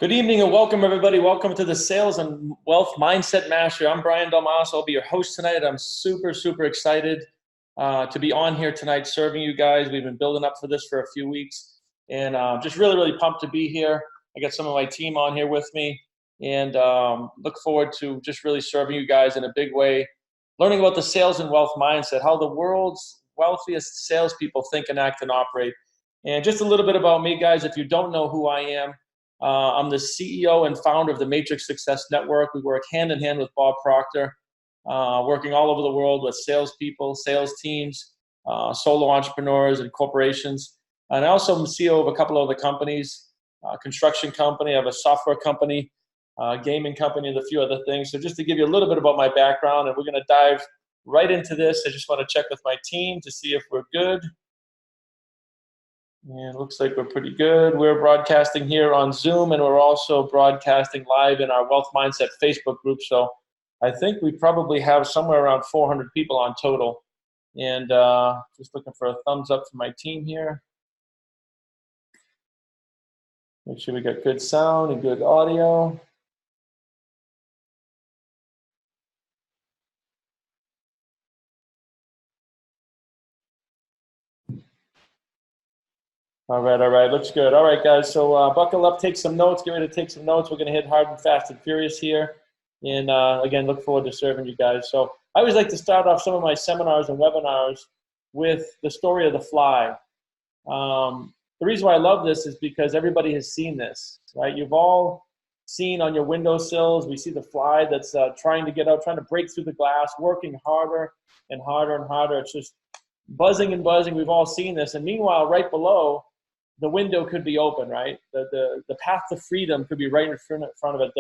Good evening and welcome, everybody. Welcome to the Sales and Wealth Mindset Master. I'm Brian Dalmas. I'll be your host tonight. I'm super excited to be on here tonight serving you guys. We've been building up for this for a few weeks, and just really pumped to be here. I got some of my team on here with me, and look forward to just really serving you guys in a big way, learning about the sales and wealth mindset, how the world's wealthiest salespeople think and act and operate. And just a little bit about me, guys. If you don't know who I am, I'm the CEO and founder of the Matrix Success Network. We work hand in hand with Bob Proctor, working all over the world with salespeople, sales teams, solo entrepreneurs, and corporations. And I also am CEO of a couple of other companies, construction company. I have a software company, gaming company, and a few other things. So just to give you a little bit about my background, and we're going to dive right into this. I just want to check with my team to see if we're good. And it looks like we're pretty good. We're broadcasting here on Zoom, and we're also broadcasting live in our Wealth Mindset Facebook group. So I think we probably have somewhere around 400 people on total. And just looking for a thumbs up from my team here. Make sure we got good sound and good audio. All right, looks good. All right, guys, so buckle up, take some notes, get ready to take some notes. We're going to hit hard and fast and furious here. And again, look forward to serving you guys. So I always like to start off some of my seminars and webinars with the story of the fly. The reason why I love this is because everybody has seen this, right? You've all seen on your windowsills, we see the fly that's trying to get out, trying to break through the glass, working harder and harder and harder. It's just buzzing and buzzing. We've all seen this. And meanwhile, right below, the window could be open, right? The path to freedom could be right in front of it.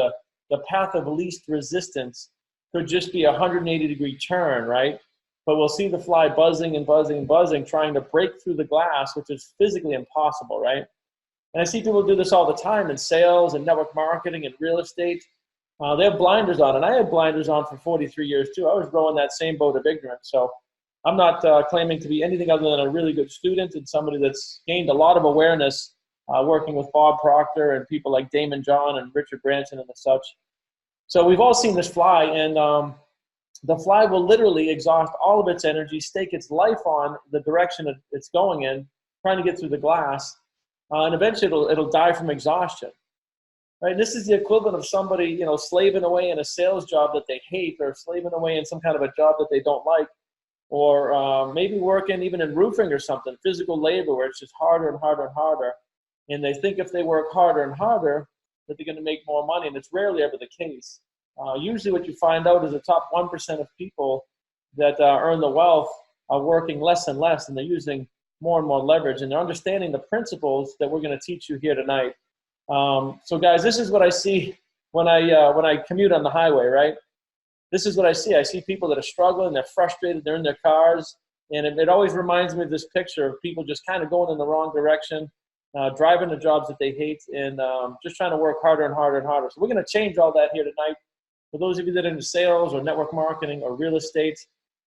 The path of least resistance could just be a 180-degree turn, right? But we'll see the fly buzzing and buzzing and buzzing, trying to break through the glass, which is physically impossible, right? And I see people do this all the time in sales and network marketing and real estate. They have blinders on, and I had blinders on for 43 years too. I was rowing that same boat of ignorance. So I'm not claiming to be anything other than a really good student and somebody that's gained a lot of awareness working with Bob Proctor and people like Damon John and Richard Branson and such. So we've all seen this fly, and the fly will literally exhaust all of its energy, stake its life on the direction it's going in, trying to get through the glass, and eventually it'll die from exhaustion. Right? This is the equivalent of somebody, slaving away in a sales job that they hate, or slaving away in some kind of a job that they don't like, or maybe working even in roofing or something, physical labor, where it's just harder and harder and harder. And they think if they work harder and harder, that they're going to make more money, and it's rarely ever the case. Usually what you find out is the top 1% of people that earn the wealth are working less and less, and they're using more and more leverage, and they're understanding the principles that we're going to teach you here tonight. So guys, this is what I see when I commute on the highway, right? This is what I see. I see people that are struggling, they're frustrated, they're in their cars, and it always reminds me of this picture of people just kind of going in the wrong direction, driving the jobs that they hate, and just trying to work harder and harder and harder. So we're going to change all that here tonight. For those of you that are into sales or network marketing or real estate,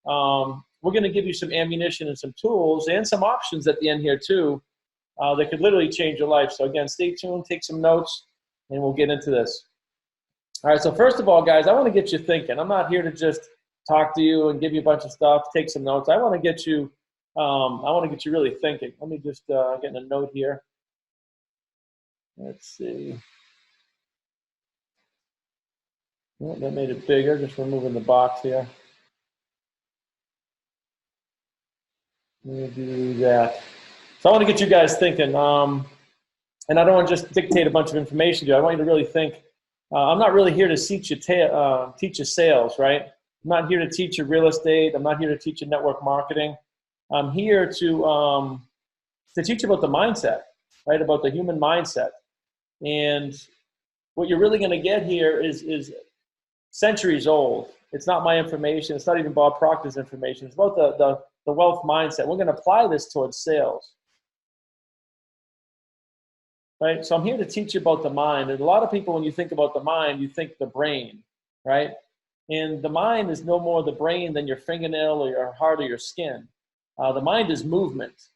we're going to give you some ammunition and some tools and some options at the end here too that could literally change your life. So again, stay tuned, take some notes, and we'll get into this. All right, so first of all, guys, I want to get you thinking. I'm not here to just talk to you and give you a bunch of stuff, take some notes. I want to get you really thinking. Let me just get a note here. Let's see. Oh, that made it bigger, just removing the box here. Let me do that. So I want to get you guys thinking. And I don't want to just dictate a bunch of information to you. I want you to really think. I'm not really here to teach you sales, right? I'm not here to teach you real estate. I'm not here to teach you network marketing. I'm here to teach you about the mindset, right? About the human mindset. And what you're really going to get here is centuries old. It's not my information. It's not even Bob Proctor's information. It's about the wealth mindset. We're going to apply this towards sales. Right? So I'm here to teach you about the mind. And a lot of people, when you think about the mind, you think the brain, right? And the mind is no more the brain than your fingernail or your heart or your skin. The mind is movement.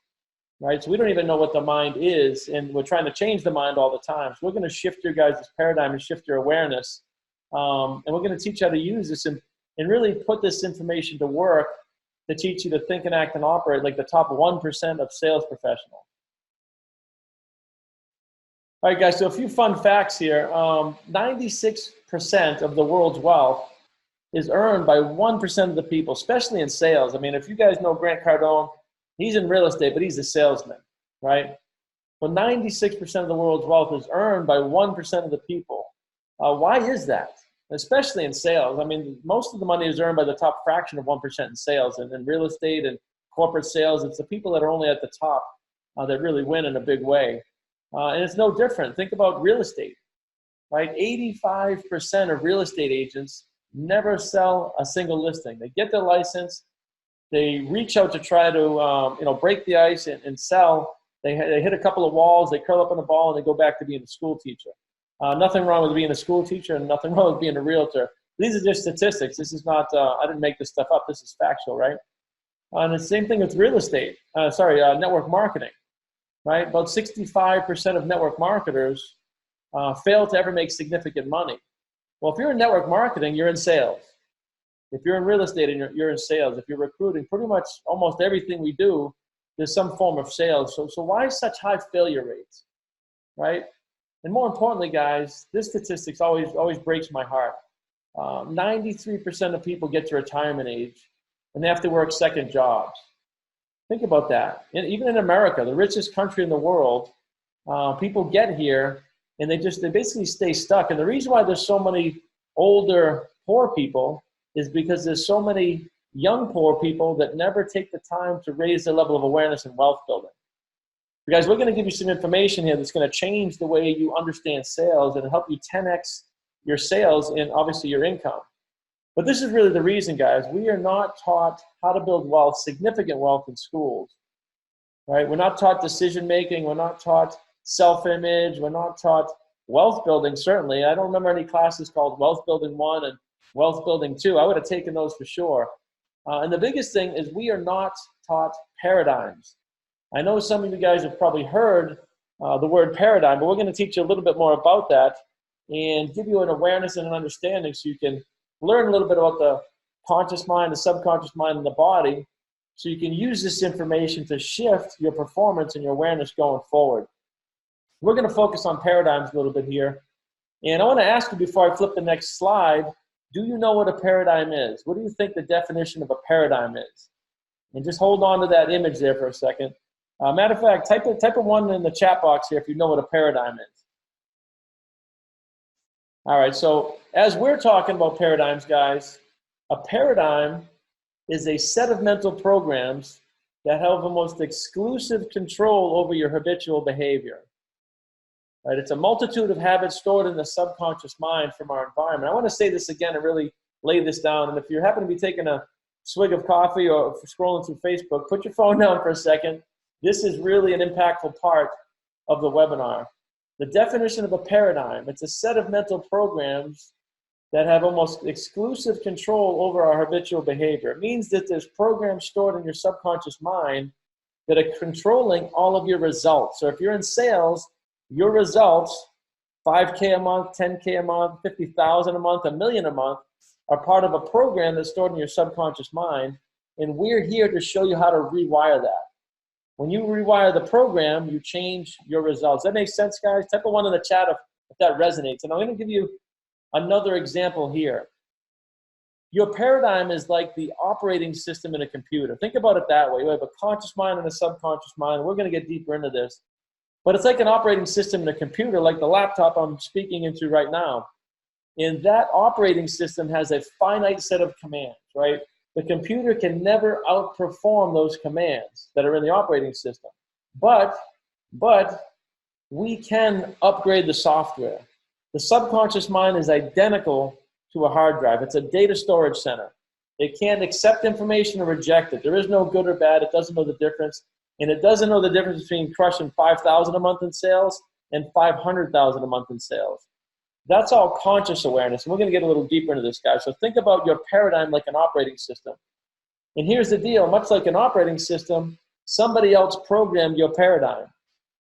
right? So we don't even know what the mind is, and we're trying to change the mind all the time. So we're going to shift your guys' paradigm and shift your awareness, and we're going to teach you how to use this and really put this information to work to teach you to think and act and operate like the top 1% of sales professionals. All right, guys, so a few fun facts here. 96% of the world's wealth is earned by 1% of the people, especially in sales. I mean, if you guys know Grant Cardone, he's in real estate, but he's a salesman, right? Well, 96% of the world's wealth is earned by 1% of the people. Why is that? Especially in sales. I mean, most of the money is earned by the top fraction of 1% in sales. And in real estate and corporate sales, it's the people that are only at the top that really win in a big way. And it's no different. Think about real estate, right? 85% of real estate agents never sell a single listing. They get their license, they reach out to try to break the ice and sell. They hit a couple of walls, they curl up in a ball, and they go back to being a school teacher. Nothing wrong with being a school teacher, and nothing wrong with being a realtor. These are just statistics. This is not, I didn't make this stuff up. This is factual, right? And the same thing with real estate, network marketing. Right? About 65% of network marketers fail to ever make significant money. Well, if you're in network marketing, you're in sales. If you're in real estate and you're in sales, if you're recruiting, pretty much almost everything we do, there's some form of sales. So why such high failure rates, right? And more importantly, guys, this statistics always breaks my heart. 93% of people get to retirement age and they have to work second jobs. Think about that. And even in America, the richest country in the world, people get here and they basically stay stuck. And the reason why there's so many older poor people is because there's so many young poor people that never take the time to raise their level of awareness and wealth building. So guys, we're going to give you some information here that's going to change the way you understand sales and help you 10x your sales and obviously your income. But this is really the reason, guys. We are not taught how to build wealth, significant wealth in schools, right? We're not taught decision-making. We're not taught self-image. We're not taught wealth building, certainly. I don't remember any classes called Wealth Building 1 and Wealth Building 2. I would have taken those for sure. And the biggest thing is we are not taught paradigms. I know some of you guys have probably heard the word paradigm, but we're going to teach you a little bit more about that and give you an awareness and an understanding so you can learn a little bit about the conscious mind, the subconscious mind, and the body, so you can use this information to shift your performance and your awareness going forward. We're going to focus on paradigms a little bit here. And I want to ask you before I flip the next slide, do you know what a paradigm is? What do you think the definition of a paradigm is? And just hold on to that image there for a second. Matter of fact, type a 1 in the chat box here if you know what a paradigm is. All right, so as we're talking about paradigms, guys, a paradigm is a set of mental programs that have the most exclusive control over your habitual behavior. Right? It's a multitude of habits stored in the subconscious mind from our environment. I want to say this again and really lay this down. And if you happen to be taking a swig of coffee or scrolling through Facebook, put your phone down for a second. This is really an impactful part of the webinar. The definition of a paradigm, it's a set of mental programs that have almost exclusive control over our habitual behavior. It means that there's programs stored in your subconscious mind that are controlling all of your results. So if you're in sales, your results, 5K a month, 10K a month, 50,000 a month, $1 million a month, are part of a program that's stored in your subconscious mind, and we're here to show you how to rewire that. When you rewire the program, you change your results. That makes sense, guys? Type a 1 in the chat if that resonates. And I'm going to give you another example here. Your paradigm is like the operating system in a computer. Think about it that way. You have a conscious mind and a subconscious mind. We're going to get deeper into this. But it's like an operating system in a computer, like the laptop I'm speaking into right now. And that operating system has a finite set of commands, right? The computer can never outperform those commands that are in the operating system. But we can upgrade the software. The subconscious mind is identical to a hard drive. It's a data storage center. It can't accept information or reject it. There is no good or bad. It doesn't know the difference. And it doesn't know the difference between crushing 5,000 a month in sales and 500,000 a month in sales. That's all conscious awareness. And we're going to get a little deeper into this, guys. So think about your paradigm like an operating system. And here's the deal. Much like an operating system, somebody else programmed your paradigm.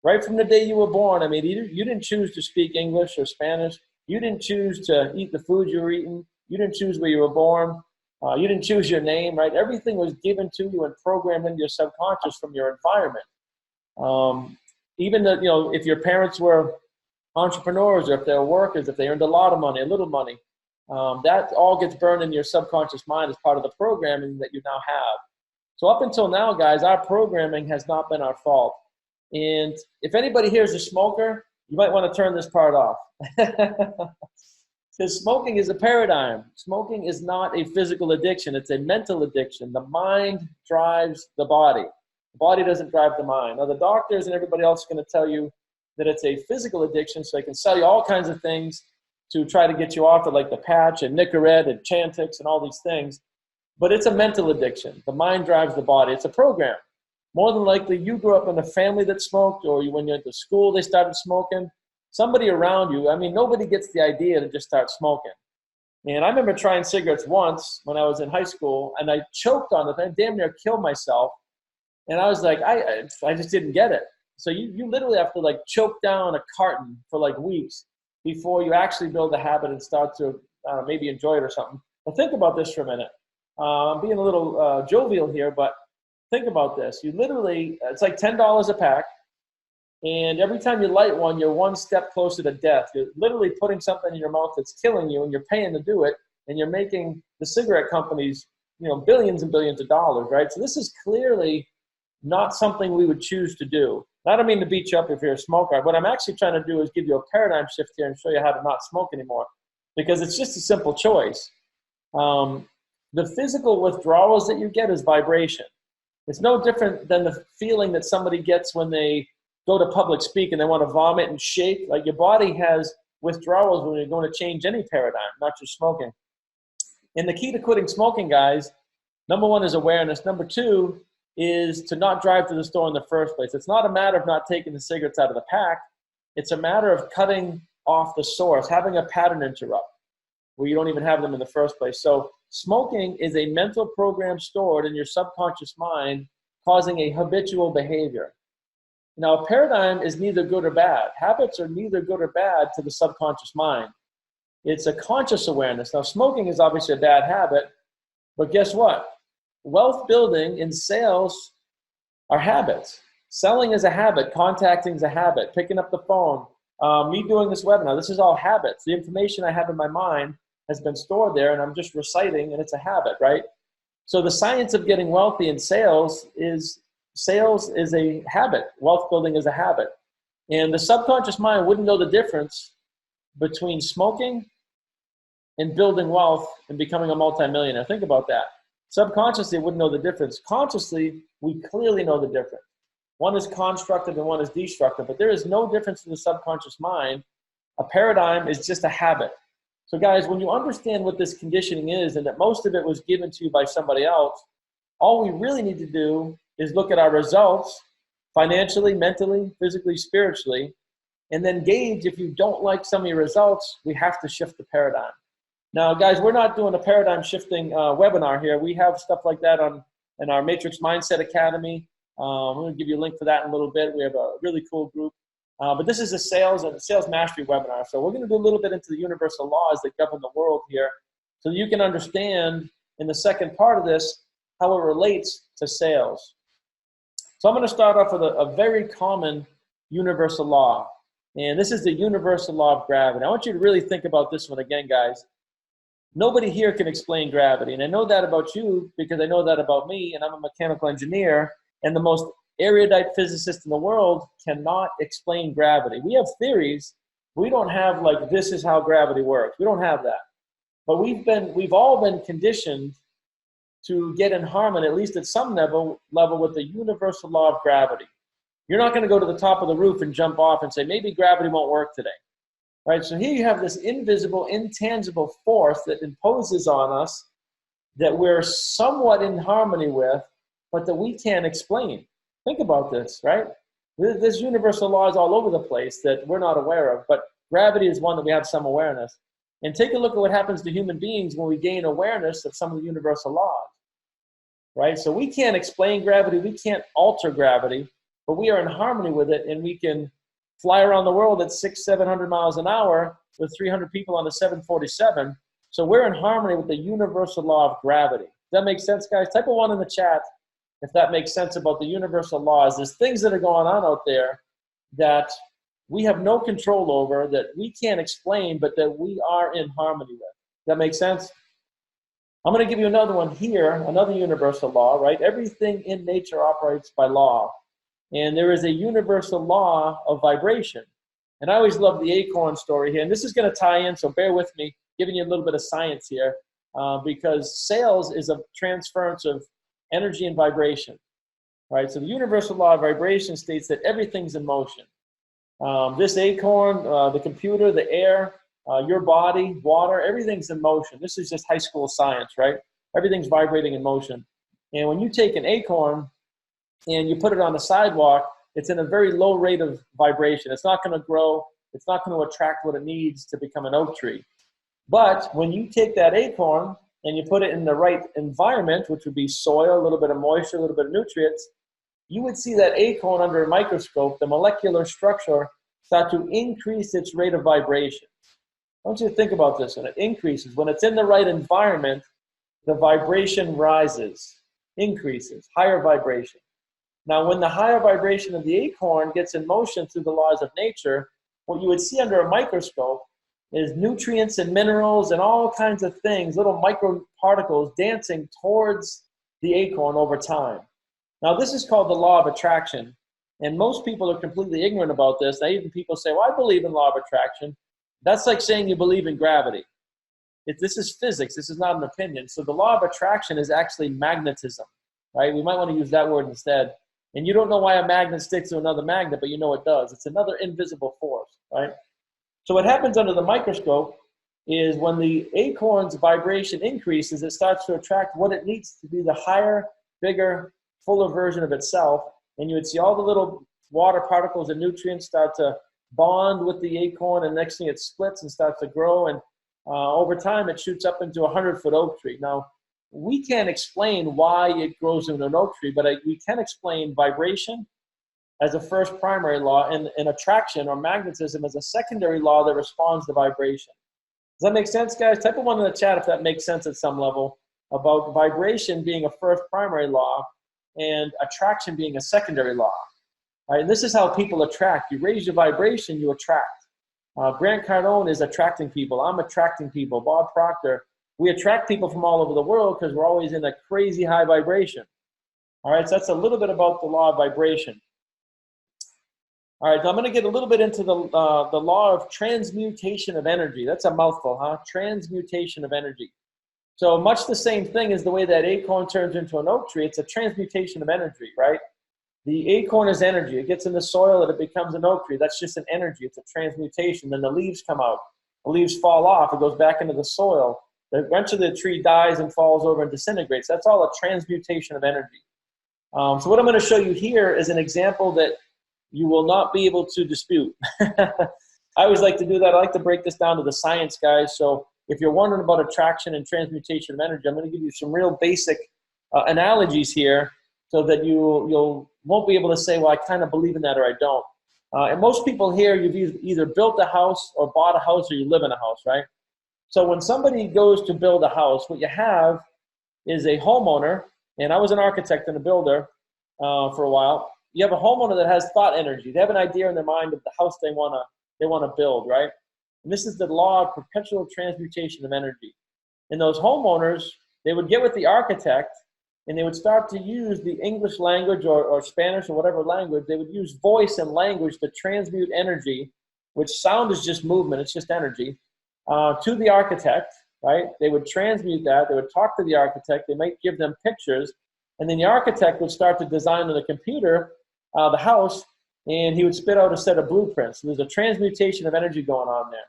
Right from the day you were born, I mean, you didn't choose to speak English or Spanish. You didn't choose to eat the food you were eating. You didn't choose where you were born. You didn't choose your name, right? Everything was given to you and programmed into your subconscious from your environment. Even the, if your parents were entrepreneurs, or if they were workers, if they earned a lot of money, a little money, that all gets burned in your subconscious mind as part of the programming that you now have. So up until now, guys, our programming has not been our fault. And if anybody here is a smoker, you might want to turn this part off. Because smoking is a paradigm. Smoking is not a physical addiction. It's a mental addiction. The mind drives the body. The body doesn't drive the mind. Now, the doctors and everybody else are going to tell you that it's a physical addiction, so they can sell you all kinds of things to try to get you off it, like the patch and Nicorette and Chantix and all these things. But it's a mental addiction. The mind drives the body. It's a program. More than likely, you grew up in a family that smoked, or when you went to school, they started smoking. Somebody around you, I mean, nobody gets the idea to just start smoking. And I remember trying cigarettes once when I was in high school, and I choked on it. I damn near killed myself. And I was like, I just didn't get it. So you literally have to like choke down a carton for like weeks before you actually build a habit and start to maybe enjoy it or something. But think about this for a minute. I'm being a little jovial here, but think about this. You literally, it's like $10 a pack. And every time you light one, you're one step closer to death. You're literally putting something in your mouth that's killing you, and you're paying to do it. And you're making the cigarette companies, billions and billions of dollars, right? So this is clearly not something we would choose to do. I don't mean to beat you up if you're a smoker. What I'm actually trying to do is give you a paradigm shift here and show you how to not smoke anymore, because it's just a simple choice. The physical withdrawals that you get is vibration. It's no different than the feeling that somebody gets when they go to public speak and they want to vomit and shake. Like, your body has withdrawals when you're going to change any paradigm, not just smoking. And the key to quitting smoking, guys, number one is awareness. Number two is to not drive to the store in the first place. It's not a matter of not taking the cigarettes out of the pack. It's a matter of cutting off the source, having a pattern interrupt where you don't even have them in the first place. So smoking is a mental program stored in your subconscious mind, causing a habitual behavior. Now, a paradigm is neither good or bad. Habits are neither good or bad to the subconscious mind. It's a conscious awareness. Now, smoking is obviously a bad habit, but guess what? Wealth building and sales are habits. Selling is a habit. Contacting is a habit. Picking up the phone. Me doing this webinar. This is all habits. The information I have in my mind has been stored there, and I'm just reciting, and it's a habit, right? So the science of getting wealthy in sales is a habit. Wealth building is a habit. And the subconscious mind wouldn't know the difference between smoking and building wealth and becoming a multimillionaire. Think about that. Subconsciously, it wouldn't know the difference. Consciously, we clearly know the difference. One is constructive and one is destructive, but there is no difference in the subconscious mind. A paradigm is just a habit. So guys, when you understand what this conditioning is, and that most of it was given to you by somebody else, all we really need to do is look at our results financially, mentally, physically, spiritually, and then gauge if you don't like some of your results, we have to shift the paradigm. Now, guys, we're not doing a paradigm shifting webinar here. We have stuff like that in our Matrix Mindset Academy. I'm going to give you a link for that in a little bit. We have a really cool group. But this is a sales mastery webinar. So we're going to do a little bit into the universal laws that govern the world here, so that you can understand in the second part of this how it relates to sales. So I'm going to start off with a very common universal law. And this is the universal law of gravity. I want you to really think about this one again, guys. Nobody here can explain gravity. And I know that about you because I know that about me, and I'm a mechanical engineer, and the most erudite physicist in the world cannot explain gravity. We have theories. We don't have like, this is how gravity works. We don't have that. But we've all been conditioned to get in harmony, at least at some level with the universal law of gravity. You're not going to go to the top of the roof and jump off and say, maybe gravity won't work today. Right? So here you have this invisible, intangible force that imposes on us that we're somewhat in harmony with, but that we can't explain. Think about this, right? This universal law is all over the place that we're not aware of, but gravity is one that we have some awareness. And take a look at what happens to human beings when we gain awareness of some of the universal laws. right? So we can't explain gravity, we can't alter gravity, but we are in harmony with it, and we can fly around the world at 600-700 miles an hour with 300 people on the 747. So we're in harmony with the universal law of gravity. Does that make sense, guys? Type a 1 in the chat if that makes sense about the universal laws. There's things that are going on out there that we have no control over, that we can't explain, but that we are in harmony with. Does that make sense? I'm going to give you another one here, another universal law, right? Everything in nature operates by law. And there is a universal law of vibration. And I always love the acorn story here. And this is going to tie in, so bear with me, giving you a little bit of science here, because sales is a transference of energy and vibration, right? So the universal law of vibration states that everything's in motion. This acorn, the computer, the air, your body, water, everything's in motion. This is just high school science, right? Everything's vibrating in motion. And when you take an acorn and you put it on the sidewalk, it's in a very low rate of vibration. It's not going to grow. It's not going to attract what it needs to become an oak tree. But when you take that acorn and you put it in the right environment, which would be soil, a little bit of moisture, a little bit of nutrients, you would see that acorn under a microscope, the molecular structure, start to increase its rate of vibration. I want you to think about this. When it increases, when it's in the right environment, the vibration rises, increases, higher vibration. Now, when the higher vibration of the acorn gets in motion through the laws of nature, what you would see under a microscope is nutrients and minerals and all kinds of things, little microparticles dancing towards the acorn over time. Now, this is called the law of attraction. And most people are completely ignorant about this. Now, even people say, well, I believe in law of attraction. That's like saying you believe in gravity. This is physics. This is not an opinion. So the law of attraction is actually magnetism, right? We might want to use that word instead. And you don't know why a magnet sticks to another magnet, but you know it does. It's another invisible force, right? So what happens under the microscope is when the acorn's vibration increases, it starts to attract what it needs to be the higher, bigger, fuller version of itself. And you would see all the little water particles and nutrients start to bond with the acorn, and next thing it splits and starts to grow. And over time, it shoots up into a 100-foot oak tree. Now, we can't explain why it grows into an oak tree, but we can explain vibration as a first primary law and attraction or magnetism as a secondary law that responds to vibration. Does that make sense, guys? Type a 1 in the chat if that makes sense at some level about vibration being a first primary law and attraction being a secondary law. All right, and this is how people attract. You raise your vibration, you attract. Grant Cardone is attracting people. I'm attracting people. Bob Proctor. We attract people from all over the world because we're always in a crazy high vibration. All right, so that's a little bit about the law of vibration. All right, so I'm going to get a little bit into the law of transmutation of energy. That's a mouthful, huh? Transmutation of energy. So much the same thing as the way that acorn turns into an oak tree. It's a transmutation of energy, right? The acorn is energy. It gets in the soil and it becomes an oak tree. That's just an energy. It's a transmutation. Then the leaves come out. The leaves fall off. It goes back into the soil. Eventually the tree dies and falls over and disintegrates. That's all a transmutation of energy. So what I'm going to show you here is an example that you will not be able to dispute. I always like to do that. I like to break this down to the science, guys. So if you're wondering about attraction and transmutation of energy, I'm going to give you some real basic analogies here so that you won't be able to say, well, I kind of believe in that or I don't. And most people here, you've either built a house or bought a house or you live in a house, right? So when somebody goes to build a house, what you have is a homeowner, and I was an architect and a builder for a while. You have a homeowner that has thought energy. They have an idea in their mind of the house they want to build, right? And this is the law of perpetual transmutation of energy. And those homeowners, they would get with the architect and they would start to use the English language or Spanish or whatever language. They would use voice and language to transmute energy, which sound is just movement, it's just energy, to the architect, right? They would transmute that. They would talk to the architect. They might give them pictures. And then the architect would start to design on the computer the house, and he would spit out a set of blueprints. So there's a transmutation of energy going on there.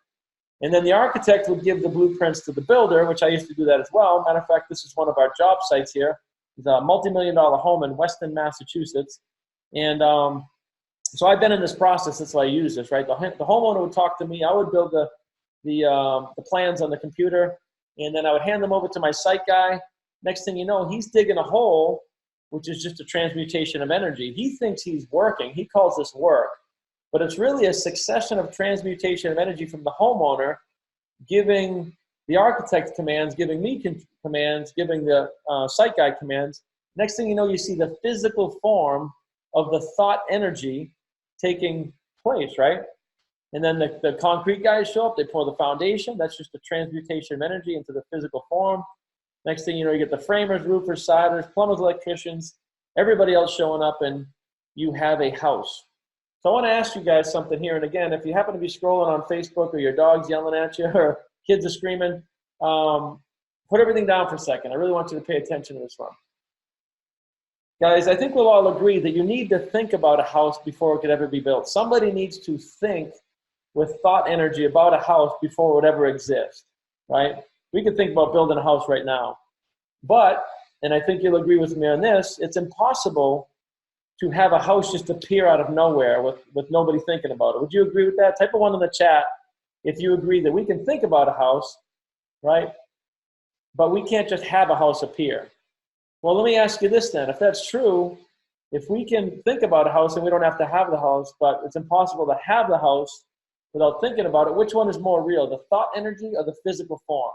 And then the architect would give the blueprints to the builder, which I used to do that as well. Matter of fact, this is one of our job sites here. It's a multi-million-dollar home in Weston, Massachusetts. And so I've been in this process. That's why I use this, right? The homeowner would talk to me. I would build the plans on the computer, and then I would hand them over to my site guy. Next thing you know, he's digging a hole, which is just a transmutation of energy. He thinks he's working. He calls this work. But it's really a succession of transmutation of energy from the homeowner, giving the architect commands, giving me commands, giving the site guy commands. Next thing you know, you see the physical form of the thought energy taking place, right? And then the concrete guys show up, they pour the foundation. That's just the transmutation of energy into the physical form. Next thing you know, you get the framers, roofers, siders, plumbers, electricians, everybody else showing up, and you have a house. So I want to ask you guys something here. And again, if you happen to be scrolling on Facebook or your dog's yelling at you or kids are screaming, put everything down for a second. I really want you to pay attention to this one. Guys, I think we'll all agree that you need to think about a house before it could ever be built. Somebody needs to think with thought energy about a house before it would ever exist, right? We could think about building a house right now. But, and I think you'll agree with me on this, it's impossible to have a house just appear out of nowhere with nobody thinking about it. Would you agree with that? Type a 1 in the chat if you agree that we can think about a house, right? But we can't just have a house appear. Well, let me ask you this then. If that's true, if we can think about a house and we don't have to have the house, but it's impossible to have the house without thinking about it, which one is more real, the thought energy or the physical form?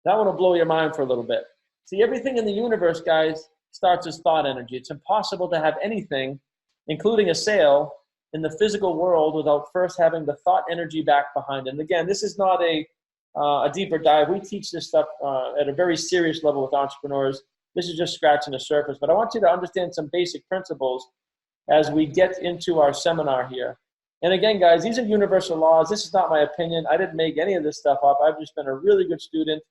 That one will blow your mind for a little bit. See, everything in the universe, guys, starts as thought energy. It's impossible to have anything, including a sale, in the physical world without first having the thought energy back behind it. And again, this is not a deeper dive. We teach this stuff at a very serious level with entrepreneurs. This is just scratching the surface. But I want you to understand some basic principles as we get into our seminar here. And again, guys, these are universal laws. This is not my opinion. I didn't make any of this stuff up. I've just been a really good student.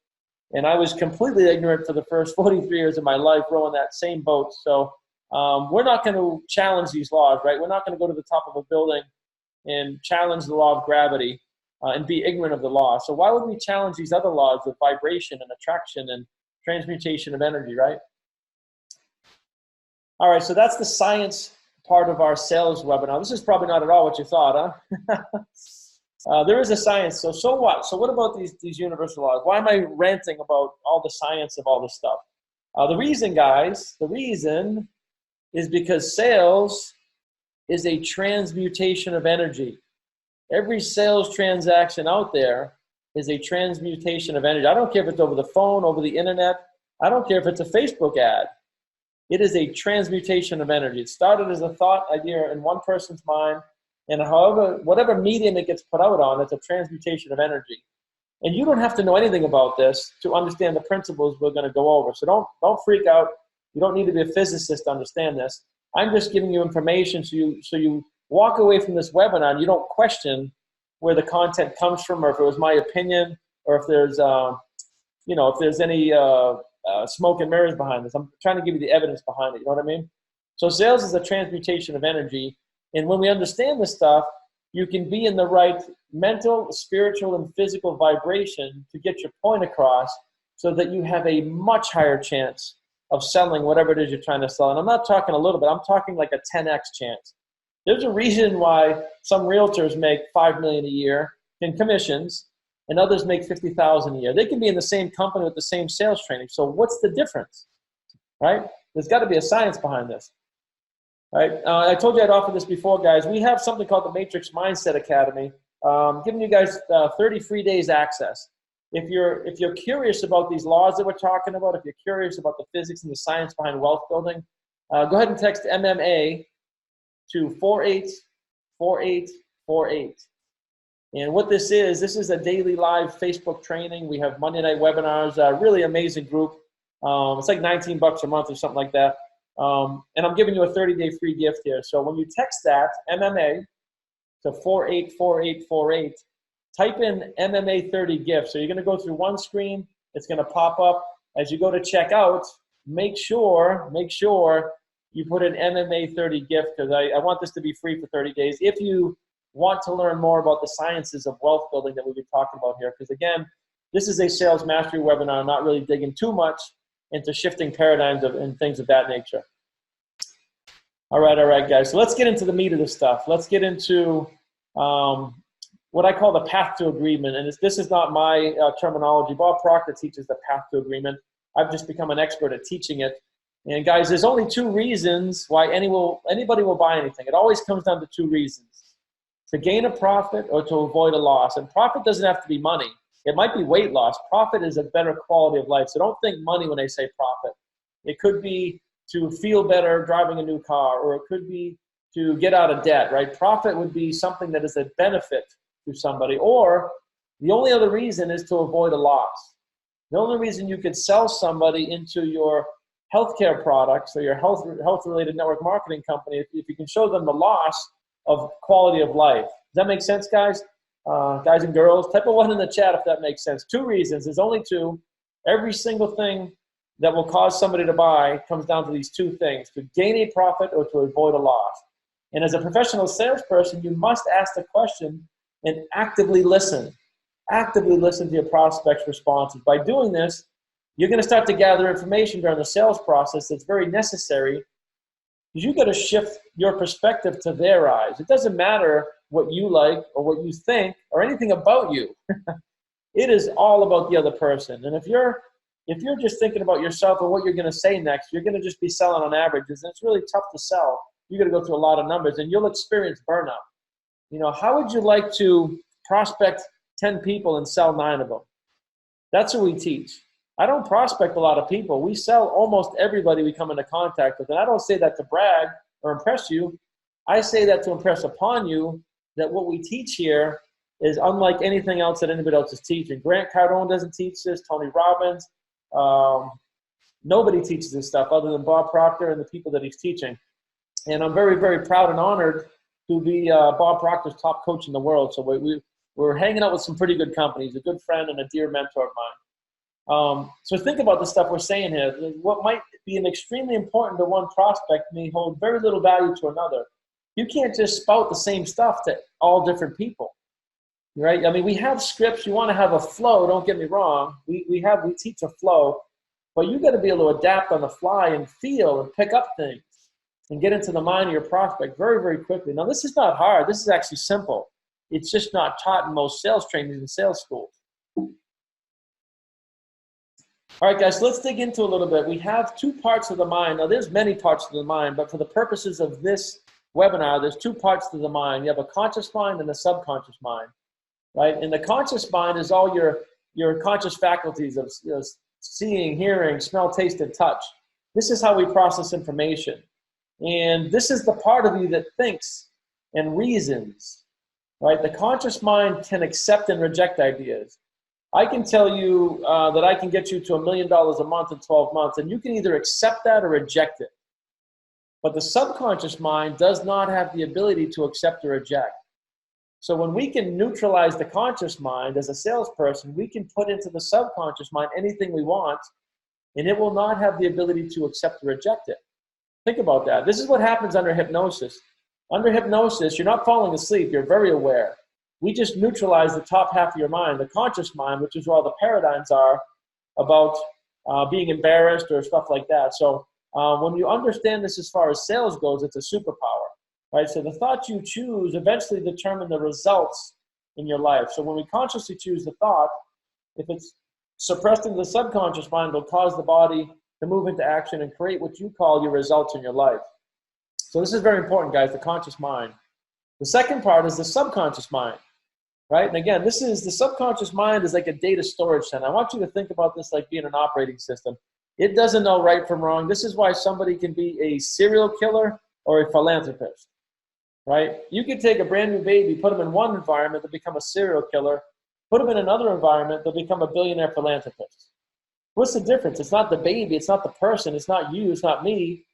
And I was completely ignorant for the first 43 years of my life rowing that same boat. So we're not going to challenge these laws, right? We're not going to go to the top of a building and challenge the law of gravity and be ignorant of the law. So why would we challenge these other laws of vibration and attraction and transmutation of energy, right? All right, so that's the science part of our sales webinar. This is probably not at all what you thought, huh? There is a science. So what? So what about these universal laws? Why am I ranting about all the science of all this stuff? The reason, guys, the reason is because sales is a transmutation of energy. Every sales transaction out there is a transmutation of energy. I don't care if it's over the phone, over the internet. I don't care if it's a Facebook ad. It is a transmutation of energy. It started as a thought idea in one person's mind, and whatever medium it gets put out on, it's a transmutation of energy. And you don't have to know anything about this to understand the principles we're going to go over. So don't freak out. You don't need to be a physicist to understand this. I'm just giving you information so you walk away from this webinar and you don't question where the content comes from, or if it was my opinion, or if there's if there's any smoke and mirrors behind this. I'm trying to give you the evidence behind it. You know what I mean? So sales is a transmutation of energy. And when we understand this stuff, you can be in the right mental, spiritual, and physical vibration to get your point across so that you have a much higher chance of selling whatever it is you're trying to sell. And I'm not talking a little bit. I'm talking like a 10x chance. There's a reason why some realtors make $5 million a year in commissions and others make $50,000 a year. They can be in the same company with the same sales training. So what's the difference, right? There's got to be a science behind this. Right? I told you I'd offer this before, guys. We have something called the Matrix Mindset Academy, giving you guys 30 free days access. If you're curious about these laws that we're talking about, if you're curious about the physics and the science behind wealth building, go ahead and text MMA to 484848. And what this is a daily live Facebook training. We have Monday night webinars, really amazing group. It's like $19 a month or something like that. And I'm giving you a 30-day free gift here. So when you text that, MMA, to 484848, type in MMA 30 gift. So you're going to go through one screen. It's going to pop up. As you go to check out, make sure you put in MMA 30 gift, because I want this to be free for 30 days. If you want to learn more about the sciences of wealth building that we've been talking about here, because again, this is a sales mastery webinar, not really digging too much into shifting paradigms and things of that nature. All right, guys. So let's get into the meat of this stuff. Let's get into what I call the path to agreement. And this is not my terminology. Bob Proctor teaches the path to agreement. I've just become an expert at teaching it. And guys, there's only two reasons why anybody will buy anything. It always comes down to two reasons: to gain a profit or to avoid a loss. And profit doesn't have to be money. It might be weight loss. Profit is a better quality of life. So don't think money when they say profit. It could be to feel better driving a new car, or it could be to get out of debt, right? Profit would be something that is a benefit to somebody, or the only other reason is to avoid a loss. The only reason you could sell somebody into your healthcare products or your health-related network marketing company if you can show them the loss of quality of life. Does that make sense, guys? Guys and girls, type a 1 in the chat if that makes sense. Two reasons. There's only two. Every single thing that will cause somebody to buy comes down to these two things: to gain a profit or to avoid a loss. And as a professional salesperson, you must ask the question and actively listen. Actively listen to your prospects' responses. By doing this, you're going to start to gather information during the sales process that's very necessary, because you've got to shift your perspective to their eyes. It doesn't matter what you like or what you think or anything about you. It is all about the other person. And if you're just thinking about yourself and what you're going to say next, you're going to just be selling on averages, and it's really tough to sell. You're going to go through a lot of numbers, and you'll experience burnout. You know, how would you like to prospect 10 people and sell 9 of them? That's what we teach. I don't prospect a lot of people. We sell almost everybody we come into contact with. And I don't say that to brag or impress you. I say that to impress upon you that what we teach here is unlike anything else that anybody else is teaching. Grant Cardone doesn't teach this, Tony Robbins. Nobody teaches this stuff other than Bob Proctor and the people that he's teaching. And I'm very, very proud and honored to be Bob Proctor's top coach in the world. So we're hanging out with some pretty good companies, a good friend and a dear mentor of mine. So think about the stuff we're saying here. What might be an extremely important to one prospect may hold very little value to another. You can't just spout the same stuff to all different people, right? I mean, we have scripts. You want to have a flow. Don't get me wrong. We teach a flow, but you got to be able to adapt on the fly and feel and pick up things and get into the mind of your prospect very, very quickly. Now, this is not hard. This is actually simple. It's just not taught in most sales trainings and sales schools. All right, guys, let's dig into a little bit. We have two parts of the mind. Now, there's many parts of the mind, but for the purposes of this webinar, there's two parts to the mind. You have a conscious mind and a subconscious mind, right? And the conscious mind is all your conscious faculties of seeing, hearing, smell, taste, and touch. This is how we process information. And this is the part of you that thinks and reasons, right? The conscious mind can accept and reject ideas. I can tell you that I can get you to $1 million a month in 12 months, and you can either accept that or reject it. But the subconscious mind does not have the ability to accept or reject. So when we can neutralize the conscious mind as a salesperson, we can put into the subconscious mind anything we want, and it will not have the ability to accept or reject it. Think about that. This is what happens under hypnosis. Under hypnosis, you're not falling asleep. You're very aware. We just neutralize the top half of your mind, the conscious mind, which is where all the paradigms are about being embarrassed or stuff like that. So when you understand this as far as sales goes, it's a superpower, right? So the thoughts you choose eventually determine the results in your life. So when we consciously choose the thought, if it's suppressed in the subconscious mind, it'll cause the body to move into action and create what you call your results in your life. So this is very important, guys, the conscious mind. The second part is the subconscious mind, right? And again, the subconscious mind is like a data storage center. I want you to think about this like being an operating system. It doesn't know right from wrong. This is why somebody can be a serial killer or a philanthropist, right? You could take a brand new baby, put them in one environment, they'll become a serial killer. Put them in another environment, they'll become a billionaire philanthropist. What's the difference? It's not the baby, it's not the person, it's not you, it's not me.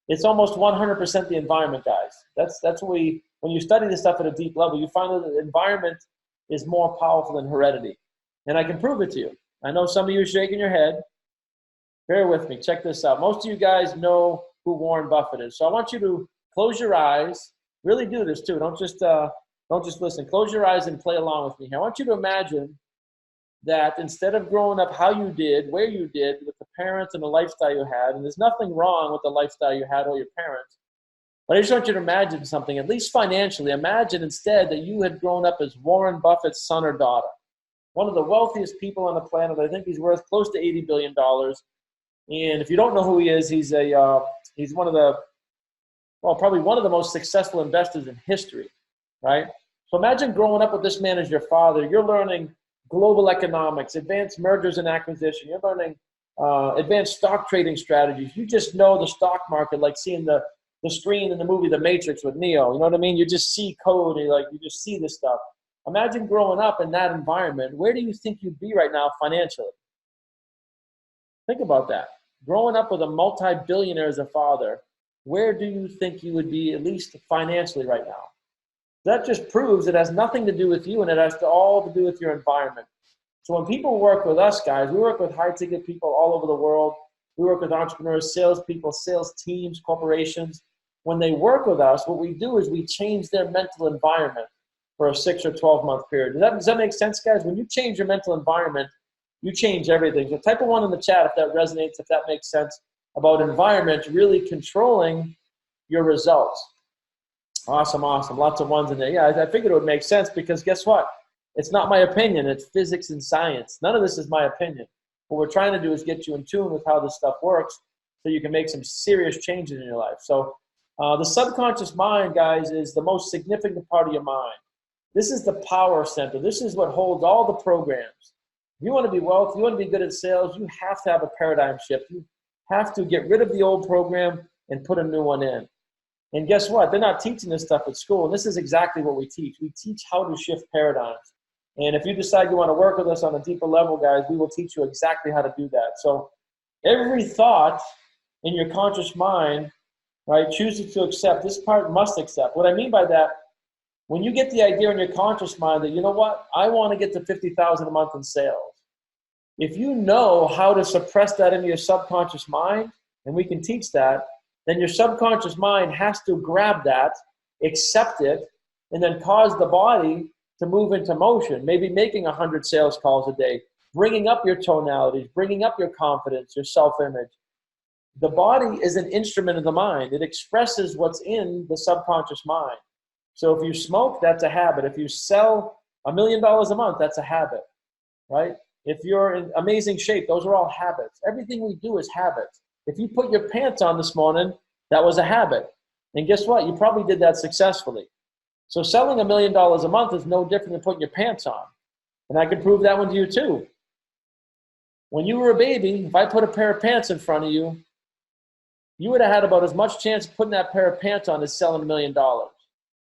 It's almost 100% the environment, guys. That's what when you study this stuff at a deep level, you find that the environment is more powerful than heredity. And I can prove it to you. I know some of you are shaking your head. Bear with me, check this out. Most of you guys know who Warren Buffett is. So I want you to close your eyes. Really do this too. Don't just listen. Close your eyes and play along with me. I want you to imagine that instead of growing up how you did, where you did, with the parents and the lifestyle you had, and there's nothing wrong with the lifestyle you had or your parents, but I just want you to imagine something, at least financially. Imagine instead that you had grown up as Warren Buffett's son or daughter, one of the wealthiest people on the planet. I think he's worth close to $80 billion. And if you don't know who he is, he's one of the, well, probably one of the most successful investors in history, right? So imagine growing up with this man as your father. You're learning global economics, advanced mergers and acquisition. You're learning advanced stock trading strategies. You just know the stock market, like seeing the screen in the movie The Matrix with Neo. You know what I mean? You just see code, and you just see this stuff. Imagine growing up in that environment. Where do you think you'd be right now financially? Think about that. Growing up with a multi-billionaire as a father, where do you think you would be, at least financially right now? That just proves it has nothing to do with you, and it has all to do with your environment. So when people work with us, guys, we work with high-ticket people all over the world. We work with entrepreneurs, salespeople, sales teams, corporations. When they work with us, what we do is we change their mental environment for a 6 or 12-month period. Does that make sense, guys? When you change your mental environment, you change everything. So type a 1 in the chat if that resonates, if that makes sense, about environment really controlling your results. Awesome, awesome. Lots of ones in there. Yeah, I figured it would make sense because guess what? It's not my opinion. It's physics and science. None of this is my opinion. What we're trying to do is get you in tune with how this stuff works so you can make some serious changes in your life. So the subconscious mind, guys, is the most significant part of your mind. This is the power center. This is what holds all the programs. If you want to be wealthy, you want to be good at sales, you have to have a paradigm shift. You have to get rid of the old program and put a new one in. And guess what? They're not teaching this stuff at school. And this is exactly what we teach. We teach how to shift paradigms. And if you decide you want to work with us on a deeper level, guys, we will teach you exactly how to do that. So every thought in your conscious mind, right, chooses to accept. This part must accept. What I mean by that, when you get the idea in your conscious mind that, you know what, I want to get to $50,000 a month in sales. If you know how to suppress that into your subconscious mind, and we can teach that, then your subconscious mind has to grab that, accept it, and then cause the body to move into motion, maybe making 100 sales calls a day, bringing up your tonalities, bringing up your confidence, your self-image. The body is an instrument of the mind. It expresses what's in the subconscious mind. So if you smoke, that's a habit. If you sell $1 million a month, that's a habit, right? If you're in amazing shape, those are all habits. Everything we do is habits. If you put your pants on this morning, that was a habit. And guess what? You probably did that successfully. So selling $1 million a month is no different than putting your pants on. And I can prove that one to you too. When you were a baby, if I put a pair of pants in front of you, you would have had about as much chance of putting that pair of pants on as selling $1 million. Does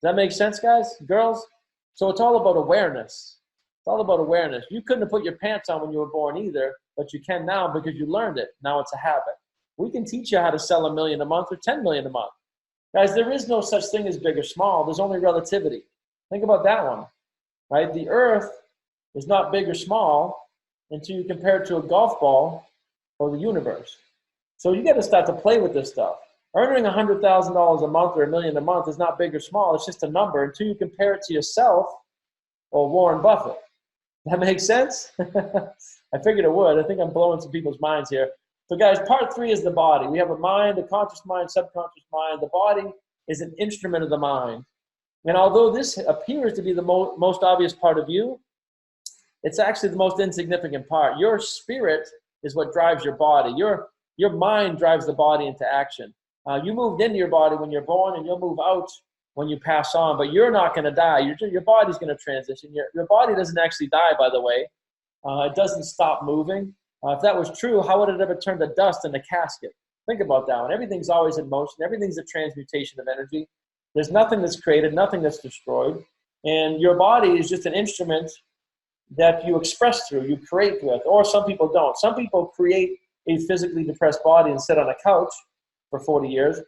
that make sense, guys, girls? So it's all about awareness. It's all about awareness. You couldn't have put your pants on when you were born either, but you can now because you learned it. Now it's a habit. We can teach you how to sell $1 million a month or $10 million a month. Guys, there is no such thing as big or small. There's only relativity. Think about that one, right? The earth is not big or small until you compare it to a golf ball or the universe. So you got to start to play with this stuff. Earning $100,000 a month or $1 million a month is not big or small. It's just a number until you compare it to yourself or Warren Buffett. That makes sense? I figured it would. I think I'm blowing some people's minds here. So guys, part 3 is the body. We have a mind, a conscious mind, subconscious mind. The body is an instrument of the mind. And although this appears to be the most obvious part of you, it's actually the most insignificant part. Your spirit is what drives your body. Your mind drives the body into action. You moved into your body when you're born, and you'll move out when you pass on, but you're not going to die. Your body's going to transition. Your body doesn't actually die, by the way. It doesn't stop moving. If that was true, how would it ever turn to dust in a casket? Think about that one. Everything's always in motion. Everything's a transmutation of energy. There's nothing that's created, nothing that's destroyed. And your body is just an instrument that you express through, you create with, or some people don't. Some people create a physically depressed body and sit on a couch for 40 years.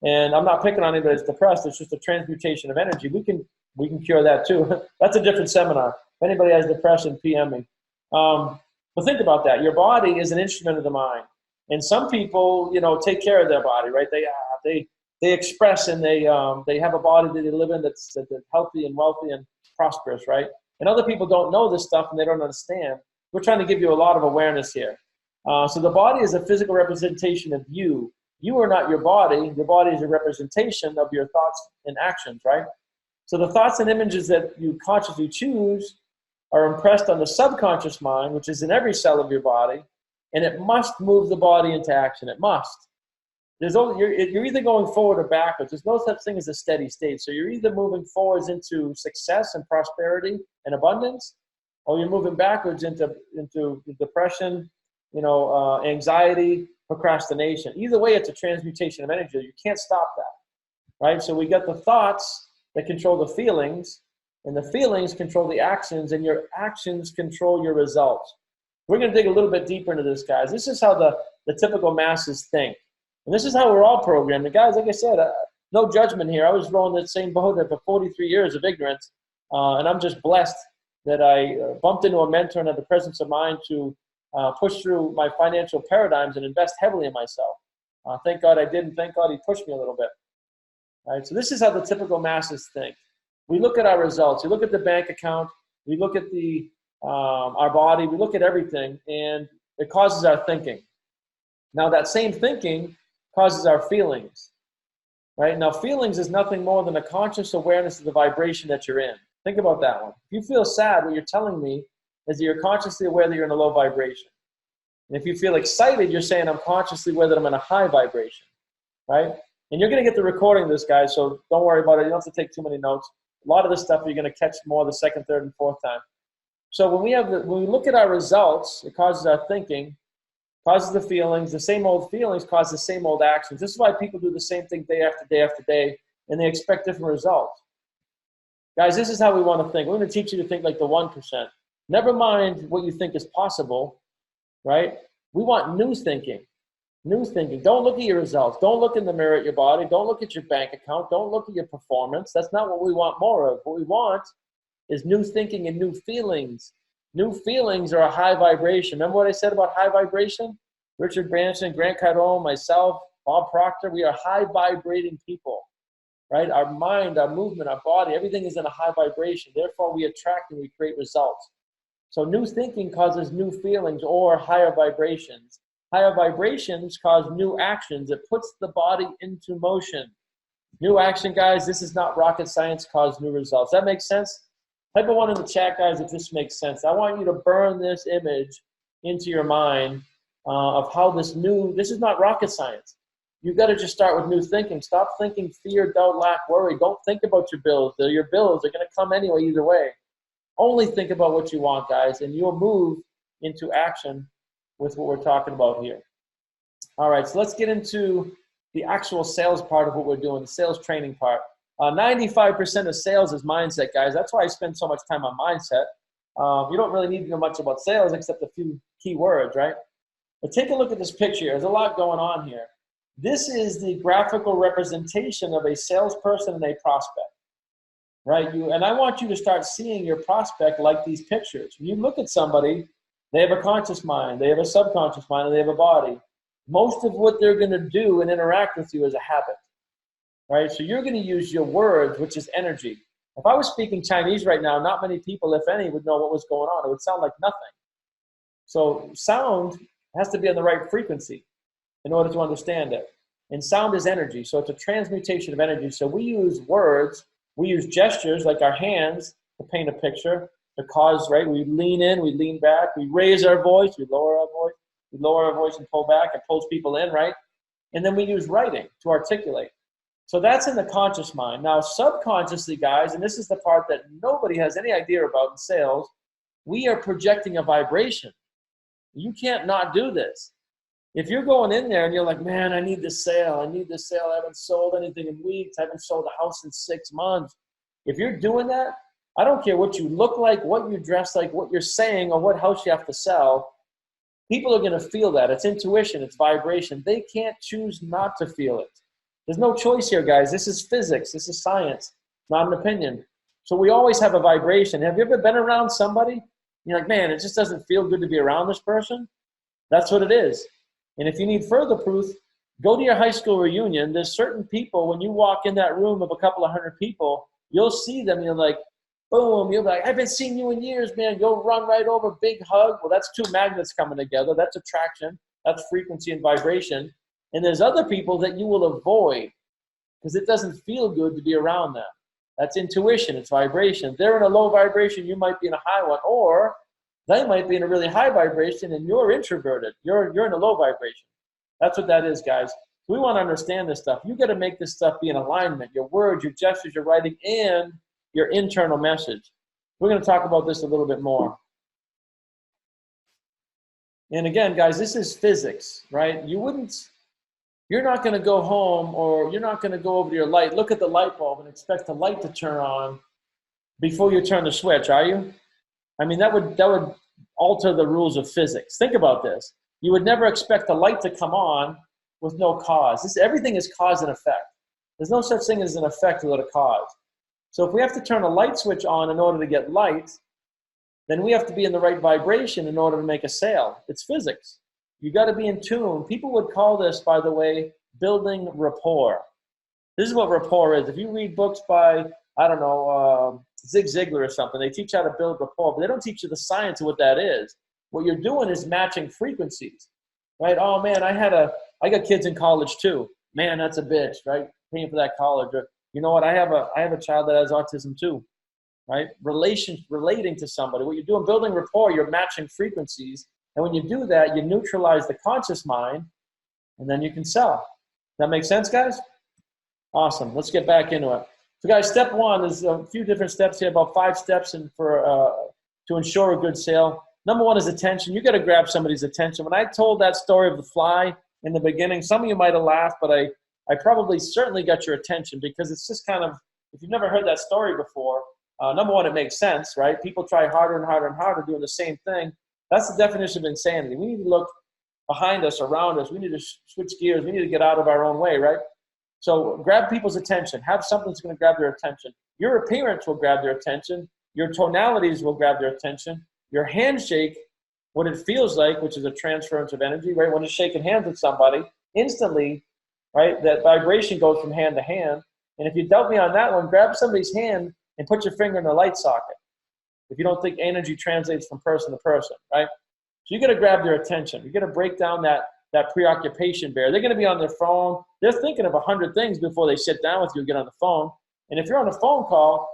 And I'm not picking on anybody that's depressed. It's just a transmutation of energy. We can cure that too. That's a different seminar. If anybody has depression, PM me. But think about that. Your body is an instrument of the mind. And some people, take care of their body, right? They express and they have a body that they live in that's healthy and wealthy and prosperous, right? And other people don't know this stuff and they don't understand. We're trying to give you a lot of awareness here. So the body is a physical representation of you. You are not your body. Your body is a representation of your thoughts and actions, right? So the thoughts and images that you consciously choose are impressed on the subconscious mind, which is in every cell of your body, and it must move the body into action. It must. You're either going forward or backwards. There's no such thing as a steady state. So you're either moving forwards into success and prosperity and abundance, or you're moving backwards into depression, anxiety, procrastination. Either way, it's a transmutation of energy. You can't stop that, right? So we got the thoughts that control the feelings, and the feelings control the actions, and your actions control your results. We're going to dig a little bit deeper into this, guys. This is how the typical masses think. And this is how we're all programmed. And guys, like I said, no judgment here. I was rolling that same boat for 43 years of ignorance, and I'm just blessed that I bumped into a mentor and had the presence of mind to push through my financial paradigms and invest heavily in myself. Thank God I did, and thank God he pushed me a little bit. All right, so this is how the typical masses think. We look at our results. We look at the bank account. We look at our body. We look at everything, and it causes our thinking. Now, that same thinking causes our feelings, right? Now, feelings is nothing more than a conscious awareness of the vibration that you're in. Think about that one. If you feel sad, what you're telling me is that you're consciously aware that you're in a low vibration. And if you feel excited, you're saying, I'm consciously aware that I'm in a high vibration, right? And you're going to get the recording of this, guys, so don't worry about it. You don't have to take too many notes. A lot of this stuff you're going to catch more the second, third, and fourth time. So when we look at our results, it causes our thinking, causes the feelings. The same old feelings cause the same old actions. This is why people do the same thing day after day after day, and they expect different results. Guys, this is how we want to think. We're going to teach you to think like the 1%. Never mind what you think is possible, right? We want new thinking. New thinking. Don't look at your results. Don't look in the mirror at your body. Don't look at your bank account. Don't look at your performance. That's not what we want more of. What we want is new thinking and new feelings. New feelings are a high vibration. Remember what I said about high vibration? Richard Branson, Grant Cardone, myself, Bob Proctor, we are high vibrating people, right? Our mind, our movement, our body, everything is in a high vibration. Therefore, we attract and we create results. So new thinking causes new feelings or higher vibrations. Higher vibrations cause new actions. It puts the body into motion. New action, guys, this is not rocket science, cause new results. That makes sense? Type a 1 in the chat, guys, if this makes sense. I want you to burn this image into your mind of how this is not rocket science. You've got to just start with new thinking. Stop thinking fear, doubt, lack, worry. Don't think about your bills. Your bills are going to come anyway either way. Only think about what you want, guys, and you'll move into action with what we're talking about here. All right, so let's get into the actual sales part of what we're doing, the sales training part. 95% of sales is mindset, guys. That's why I spend so much time on mindset. You don't really need to know much about sales except a few key words, right? But take a look at this picture. There's a lot going on here. This is the graphical representation of a salesperson and a prospect, right? And I want you to start seeing your prospect like these pictures. When you look at somebody, they have a conscious mind, they have a subconscious mind, and they have a body. Most of what they're going to do and interact with you is a habit. Right? So you're going to use your words, which is energy. If I was speaking Chinese right now, not many people, if any, would know what was going on. It would sound like nothing. So sound has to be on the right frequency in order to understand it. And sound is energy. So it's a transmutation of energy. So we use words, we use gestures like our hands to paint a picture, to cause, right? We lean in, we lean back, we raise our voice, we lower our voice, we lower our voice and pull back. It pulls people in, right? And then we use writing to articulate. So that's in the conscious mind. Now, subconsciously, guys, and this is the part that nobody has any idea about in sales, we are projecting a vibration. You can't not do this. If you're going in there and you're like, man, I need this sale. I need this sale. I haven't sold anything in weeks. I haven't sold a house in 6 months. If you're doing that, I don't care what you look like, what you dress like, what you're saying, or what house you have to sell. People are going to feel that. It's intuition. It's vibration. They can't choose not to feel it. There's no choice here, guys. This is physics. This is science, not an opinion. So we always have a vibration. Have you ever been around somebody? You're like, man, it just doesn't feel good to be around this person. That's what it is. And if you need further proof, go to your high school reunion. There's certain people, when you walk in that room of a couple of hundred people, you'll see them. You're like, boom. You'll be like, I haven't seen you in years, man. You'll run right over, big hug. Well, that's two magnets coming together. That's attraction. That's frequency and vibration. And there's other people that you will avoid because it doesn't feel good to be around them. That's intuition. It's vibration. They're in a low vibration. You might be in a high one. Or They might be in a really high vibration and you're introverted. You're in a low vibration. That's what that is, guys. We want to understand this stuff. You got to make this stuff be in alignment. Your words, your gestures, your writing, and your internal message. We're going to talk about this a little bit more. And again, guys, this is physics, right? You're not going to go home or you're not going to go over to your light, look at the light bulb and expect the light to turn on before you turn the switch, are you? I mean, that would alter the rules of physics. Think about this. You would never expect the light to come on with no cause. Everything is cause and effect. There's no such thing as an effect without a cause. So if we have to turn a light switch on in order to get light, then we have to be in the right vibration in order to make a sale. It's physics. You got to be in tune. People would call this, by the way, building rapport. This is what rapport is. If you read books by, I don't know, Zig Ziglar or something, they teach how to build rapport, but they don't teach you the science of what that is. What you're doing is matching frequencies, right? Oh man, I got kids in college too. Man, that's a bitch, right? Paying for that college. Or, you know what? I have a child that has autism too, right? Relating to somebody. What you're doing, building rapport, you're matching frequencies. And when you do that, you neutralize the conscious mind, and then you can sell. That make sense, guys? Awesome. Let's get back into it. So, guys, step one, there's a few different steps here, about 5 steps to ensure a good sale. Number one is attention. You got to grab somebody's attention. When I told that story of the fly in the beginning, some of you might have laughed, but I probably certainly got your attention because it's just kind of, if you've never heard that story before, number one, it makes sense, right? People try harder and harder and harder doing the same thing. That's the definition of insanity. We need to look behind us, around us. We need to switch gears. We need to get out of our own way, right? So grab people's attention. Have something that's going to grab their attention. Your appearance will grab their attention. Your tonalities will grab their attention. Your handshake, what it feels like, which is a transference of energy, right? When you're shaking hands with somebody, instantly, right, that vibration goes from hand to hand. And if you doubt me on that one, grab somebody's hand and put your finger in the light socket. If you don't think energy translates from person to person, right? So you got to grab their attention. You got to break down that preoccupation barrier. They're going to be on their phone. They're thinking of 100 things before they sit down with you and get on the phone. And if you're on a phone call,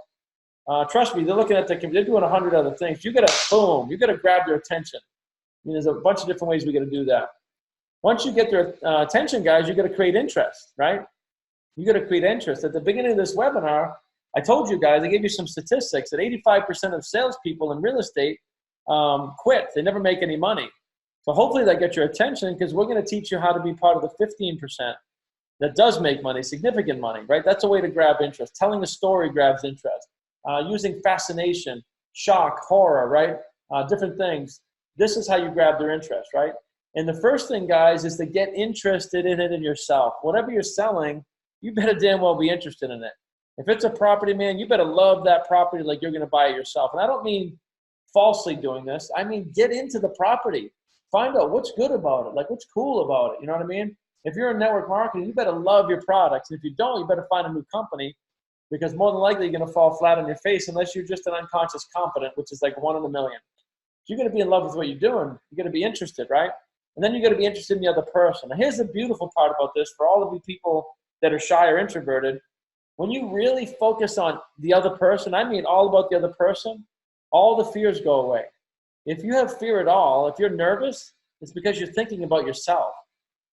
trust me, they're looking at they're doing 100 other things. You got to grab their attention. I mean, there's a bunch of different ways we got to do that. Once you get their attention, guys, you got to create interest, right? You got to create interest. At the beginning of this webinar, I told you guys, I gave you some statistics that 85% of salespeople in real estate quit. They never make any money. So hopefully that gets your attention because we're going to teach you how to be part of the 15% that does make money, significant money, right? That's a way to grab interest. Telling a story grabs interest. Using fascination, shock, horror, right? Different things. This is how you grab their interest, right? And the first thing, guys, is to get interested in it in yourself. Whatever you're selling, you better damn well be interested in it. If it's a property, man, you better love that property like you're going to buy it yourself. And I don't mean falsely doing this. I mean, get into the property. Find out what's good about it, like what's cool about it. You know what I mean? If you're in network marketing, you better love your products. And if you don't, you better find a new company because more than likely you're going to fall flat on your face unless you're just an unconscious competent, which is like 1 in a million. So you're going to be in love with what you're doing. You're going to be interested, right? And then you're going to be interested in the other person. Now, here's the beautiful part about this for all of you people that are shy or introverted. When you really focus on the other person, I mean all about the other person, all the fears go away. If you have fear at all, if you're nervous, it's because you're thinking about yourself.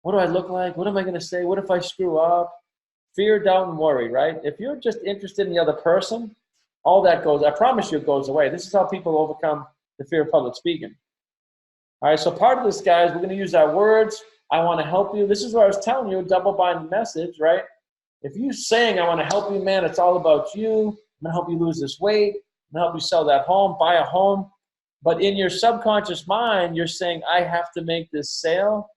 What do I look like? What am I going to say? What if I screw up? Fear, doubt, and worry, right? If you're just interested in the other person, all that goes, I promise you it goes away. This is how people overcome the fear of public speaking. All right, so part of this, guys, we're going to use our words. I want to help you. This is what I was telling you, a double-bind message, right? If you're saying, I want to help you, man, it's all about you. I'm going to help you lose this weight. I'm going to help you sell that home, buy a home. But in your subconscious mind, you're saying, I have to make this sale.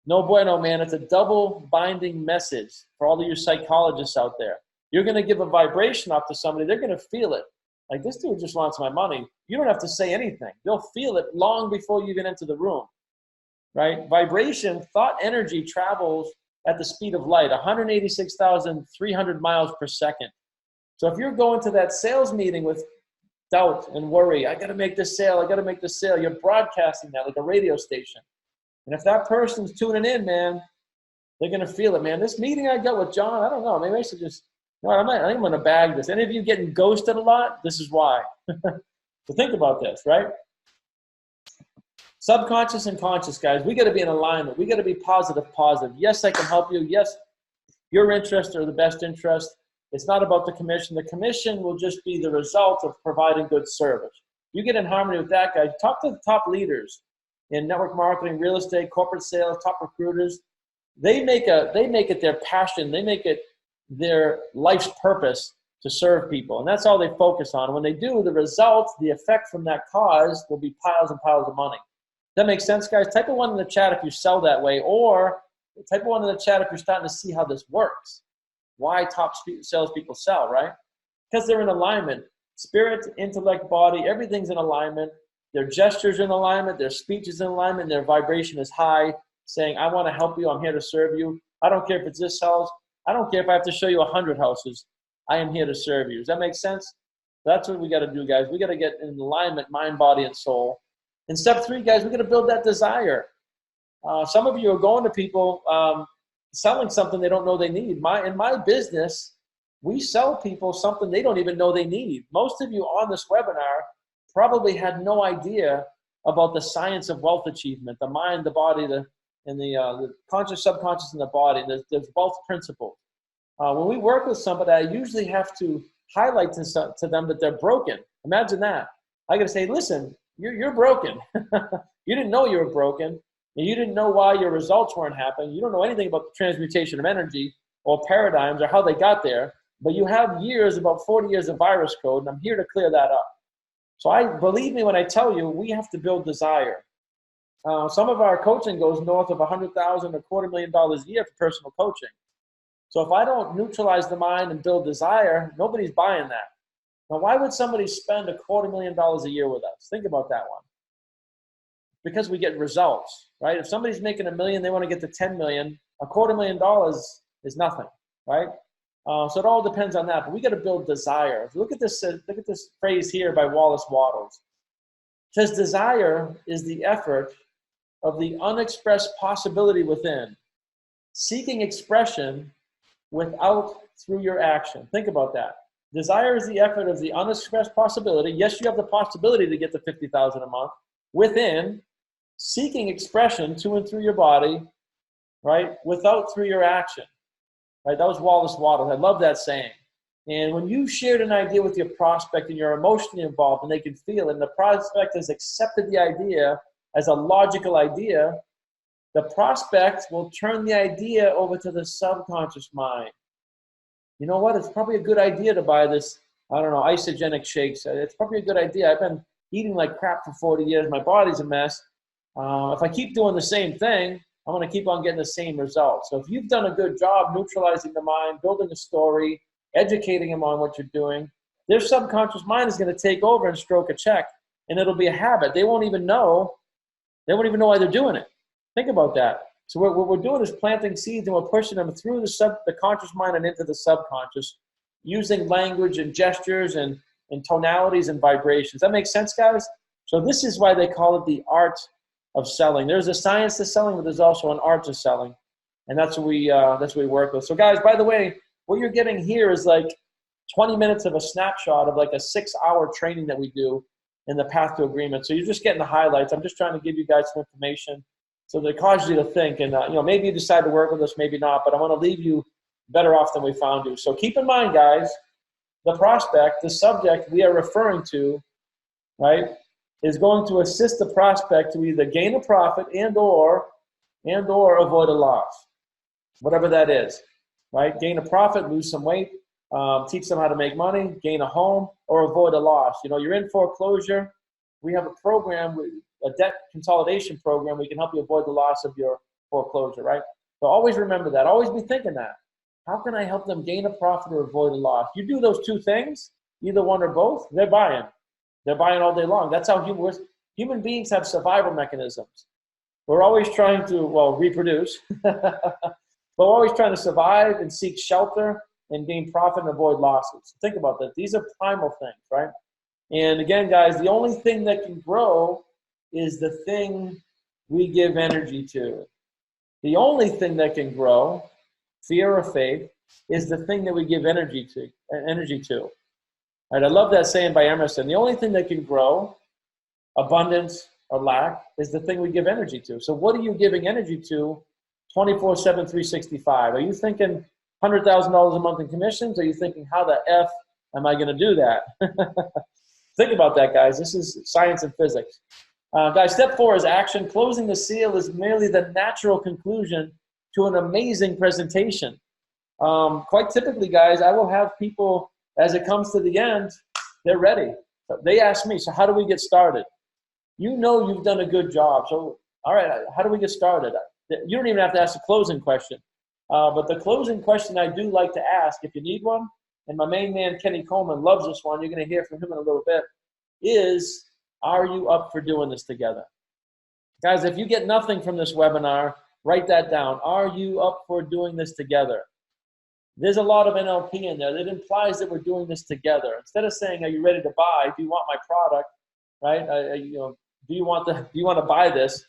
No bueno, man. It's a double binding message for all of you psychologists out there. You're going to give a vibration up to somebody. They're going to feel it. Like, this dude just wants my money. You don't have to say anything. They'll feel it long before you even enter the room, right? Vibration, thought energy travels at the speed of light, 186,300 miles per second. So if you're going to that sales meeting with doubt and worry, I got to make this sale, I got to make this sale, you're broadcasting that like a radio station. And if that person's tuning in, man, they're going to feel it, man. This meeting I got with John, I don't know, maybe I should just, no, I think I'm going to bag this. Any of you getting ghosted a lot? This is why. So think about this, right? Subconscious and conscious, guys, we got to be in alignment. We got to be positive. Yes, I can help you. Yes, your interests are the best interest. It's not about the commission. The commission will just be the result of providing good service. You get in harmony with that, guys. Talk to the top leaders in network marketing, real estate, corporate sales, top recruiters. They make it their passion. They make it their life's purpose to serve people. And that's all they focus on. When they do, the result, the effect from that cause will be piles and piles of money. That makes sense, guys? Type a 1 in the chat if you sell that way, or type a 1 in the chat if you're starting to see how this works. Why top salespeople sell, right? Because they're in alignment. Spirit, intellect, body, everything's in alignment. Their gestures in alignment, their speech is in alignment, their vibration is high, saying, I want to help you, I'm here to serve you. I don't care if it's this house. I don't care if I have to show you 100 houses. I am here to serve you. Does that make sense? That's what we got to do, guys. We got to get in alignment, mind, body, and soul. And step 3, guys, we got to build that desire. Some of you are going to people selling something they don't know they need. In my business, we sell people something they don't even know they need. Most of you on this webinar probably had no idea about the science of wealth achievement, the mind, the body, the conscious, subconscious, and the body. There's wealth principles. When we work with somebody, I usually have to highlight to them that they're broken. Imagine that. I got to say, listen, you're broken. You didn't know you were broken. And you didn't know why your results weren't happening. You don't know anything about the transmutation of energy or paradigms or how they got there. But you have years, about 40 years of virus code, and I'm here to clear that up. So believe me when I tell you, we have to build desire. Some of our coaching goes north of $100,000 or $250,000 a year for personal coaching. So if I don't neutralize the mind and build desire, nobody's buying that. Now, why would somebody spend $250,000 a year with us? Think about that one. Because we get results, right? If somebody's making $1 million, they want to get to 10 million. $250,000 is nothing, right? So it all depends on that. But we got to build desire. Look at this phrase here by Wallace Wattles. It says, desire is the effort of the unexpressed possibility within, seeking expression without through your action. Think about that. Desire is the effort of the unexpressed possibility. Yes, you have the possibility to get to $50,000 a month within, seeking expression to and through your body, right? Without through your action, right? That was Wallace Wattles. I love that saying. And when you shared an idea with your prospect and you're emotionally involved and they can feel it, and the prospect has accepted the idea as a logical idea, the prospect will turn the idea over to the subconscious mind. You know what? It's probably a good idea to buy this, I don't know, isogenic shakes. It's probably a good idea. I've been eating like crap for 40 years. My body's a mess. If I keep doing the same thing, I'm going to keep on getting the same results. So if you've done a good job neutralizing the mind, building a story, educating them on what you're doing, their subconscious mind is going to take over and stroke a check, and it'll be a habit. They won't even know. They won't even know why they're doing it. Think about that. So what we're doing is planting seeds, and we're pushing them through the conscious mind and into the subconscious, using language and gestures and tonalities and vibrations. That makes sense, guys? So this is why they call it the art of selling. There's a science to selling, but there's also an art to selling, and that's what we work with. So, guys, by the way, what you're getting here is like 20 minutes of a snapshot of like a 6-hour training that we do in the Path to Agreement. So you're just getting the highlights. I'm just trying to give you guys some information so that it causes you to think. And maybe you decide to work with us, maybe not. But I want to leave you better off than we found you. So keep in mind, guys, the prospect, the subject we are referring to, right, is going to assist the prospect to either gain a profit and or avoid a loss, whatever that is, right? Gain a profit, lose some weight, teach them how to make money, gain a home, or avoid a loss. You're in foreclosure. We have a program, a debt consolidation program. We can help you avoid the loss of your foreclosure, right? So always remember that. Always be thinking that. How can I help them gain a profit or avoid a loss? You do those two things, either one or both, they're buying. They're buying all day long. That's how human beings have survival mechanisms. We're always trying to, reproduce, but we're always trying to survive and seek shelter and gain profit and avoid losses. Think about that. These are primal things, right? And again, guys, the only thing that can grow is the thing we give energy to. The only thing that can grow, fear or faith, is the thing that we give energy to. Right, I love that saying by Emerson. The only thing that can grow, abundance, or lack is the thing we give energy to. So what are you giving energy to 24/7, 365? Are you thinking $100,000 a month in commissions? Are you thinking, how the F am I going to do that? Think about that, guys. This is science and physics. Guys, step 4 is action. Closing the sale is merely the natural conclusion to an amazing presentation. Quite typically, guys, I will have people, as it comes to the end, they're ready. They ask me, so how do we get started? You know you've done a good job. So, all right, how do we get started? You don't even have to ask a closing question. But the closing question I do like to ask, if you need one, and my main man, Kenny Coleman, loves this one, you're going to hear from him in a little bit, is, are you up for doing this together? Guys, if you get nothing from this webinar, write that down. Are you up for doing this together? There's a lot of NLP in there that implies that we're doing this together. Instead of saying, are you ready to buy? Do you want my product? Right? Do you want to buy this?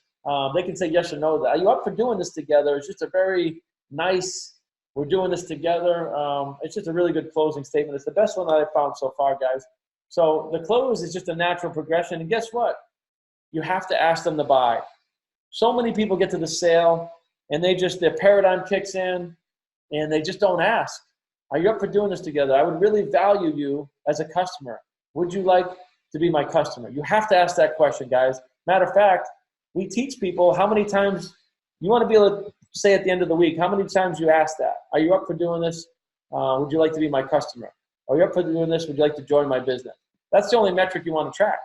They can say yes or no. Are you up for doing this together? It's just a very nice, we're doing this together. It's just a really good closing statement. It's the best one that I've found so far, guys. So the close is just a natural progression. And guess what? You have to ask them to buy. So many people get to the sale and their paradigm kicks in and they just don't ask. Are you up for doing this together? I would really value you as a customer. Would you like to be my customer? You have to ask that question, guys. Matter of fact, we teach people how many times you want to be able to say at the end of the week, how many times you ask that. Are you up for doing this? Would you like to be my customer? Are you up for doing this? Would you like to join my business? That's the only metric you want to track,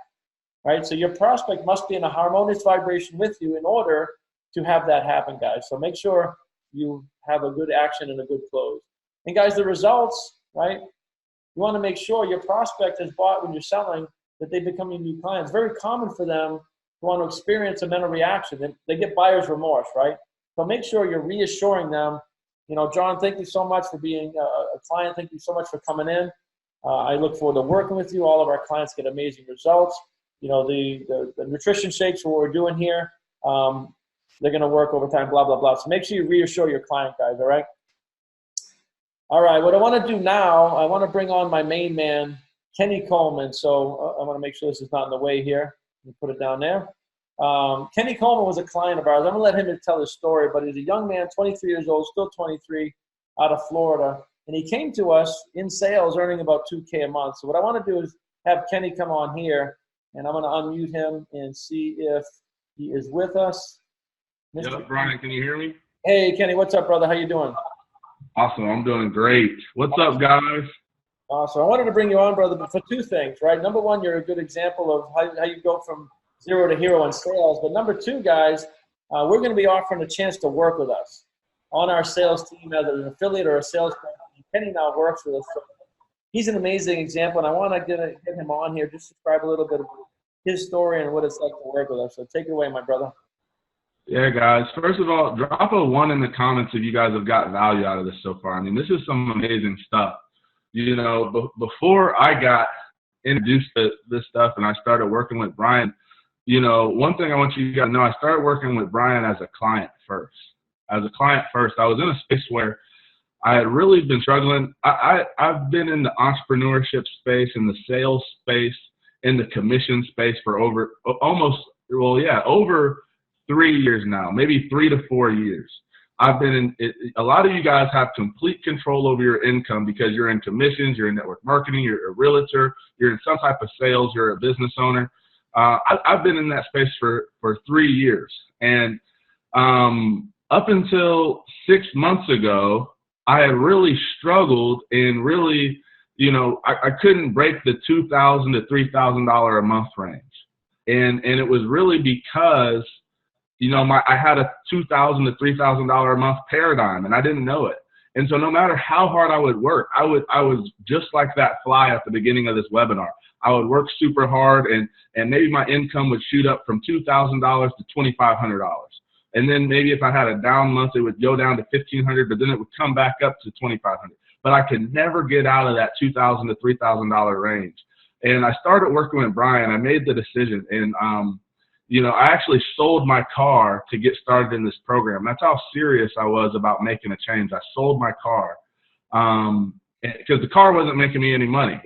right? So your prospect must be in a harmonious vibration with you in order to have that happen, guys. So make sure you have a good action and a good close. And guys, the results, right? You want to make sure your prospect has bought when you're selling, that they become your new clients. Very common for them to want to experience a mental reaction. They get buyer's remorse, right? So make sure you're reassuring them, John, thank you so much for being a client. Thank you so much for coming in. I look forward to working with you. All of our clients get amazing results. The nutrition shakes, what we're doing here, they're going to work overtime, blah, blah, blah. So make sure you reassure your client, guys, all right? All right, what I want to do now, I want to bring on my main man, Kenny Coleman. So I want to make sure this is not in the way here. Let me put it down there. Kenny Coleman was a client of ours. I'm going to let him tell his story, but he's a young man, 23 years old, still 23, out of Florida. And he came to us in sales earning about $2K a month. So what I want to do is have Kenny come on here, and I'm going to unmute him and see if he is with us. Yep, Brian, can you hear me? Hey, Kenny, what's up, brother? How you doing? Awesome, I'm doing great. What's up, guys? Awesome. I wanted to bring you on, brother, but for two things, right? Number one, you're a good example of how you go from zero to hero in sales. But number two, guys, we're going to be offering a chance to work with us on our sales team, either an affiliate or a salesperson. Kenny now works with us. So he's an amazing example, and I want to get him on here, just describe a little bit of his story and what it's like to work with us. So take it away, my brother. Yeah, guys. First of all, drop a 1 in the comments if you guys have got value out of this so far. I mean, this is some amazing stuff. Before I got introduced to this stuff and I started working with Brian, one thing I want you guys to know, I started working with Brian as a client first. I was in a space where I had really been struggling. I've been in the entrepreneurship space, in the sales space, in the commission space for over 3 years now, maybe 3 to 4 years. I've been in it. A lot of you guys have complete control over your income because you're in commissions, you're in network marketing, you're a realtor, you're in some type of sales, you're a business owner. I've been in that space for 3 years. And up until 6 months ago, I had really struggled and really, I couldn't break the $2,000 to $3,000 a month range. And it was really because I had a $2,000 to $3,000 a month paradigm, and I didn't know it. And so no matter how hard I would work, I was just like that fly at the beginning of this webinar. I would work super hard, and maybe my income would shoot up from $2,000 to $2,500. And then maybe if I had a down month, it would go down to $1,500, but then it would come back up to $2,500. But I could never get out of that $2,000 to $3,000 range. And I started working with Brian. I made the decision, and I actually sold my car to get started in this program. That's how serious I was about making a change. I sold my car because the car wasn't making me any money.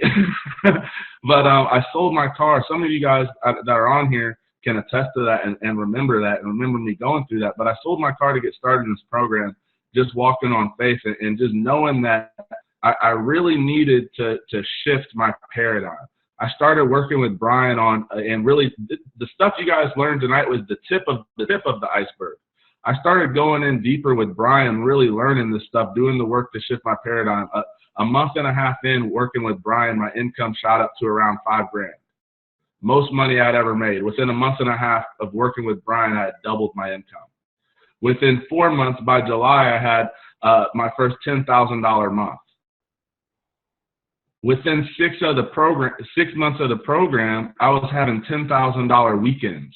But I sold my car. Some of you guys that are on here, can attest to that and remember that and remember me going through that. But I sold my car to get started in this program, just walking on faith and just knowing that I really needed to shift my paradigm. I started working with Brian on, and really the stuff you guys learned tonight was the tip of the iceberg. I started going in deeper with Brian, really learning this stuff, doing the work to shift my paradigm. A month and a half in working with Brian, my income shot up to around $5,000. Most money I'd ever made. Within a month and a half of working with Brian, I had doubled my income. Within 4 months, by July, I had my first $10,000 month. Within 6 months of the program, I was having $10,000 weekends.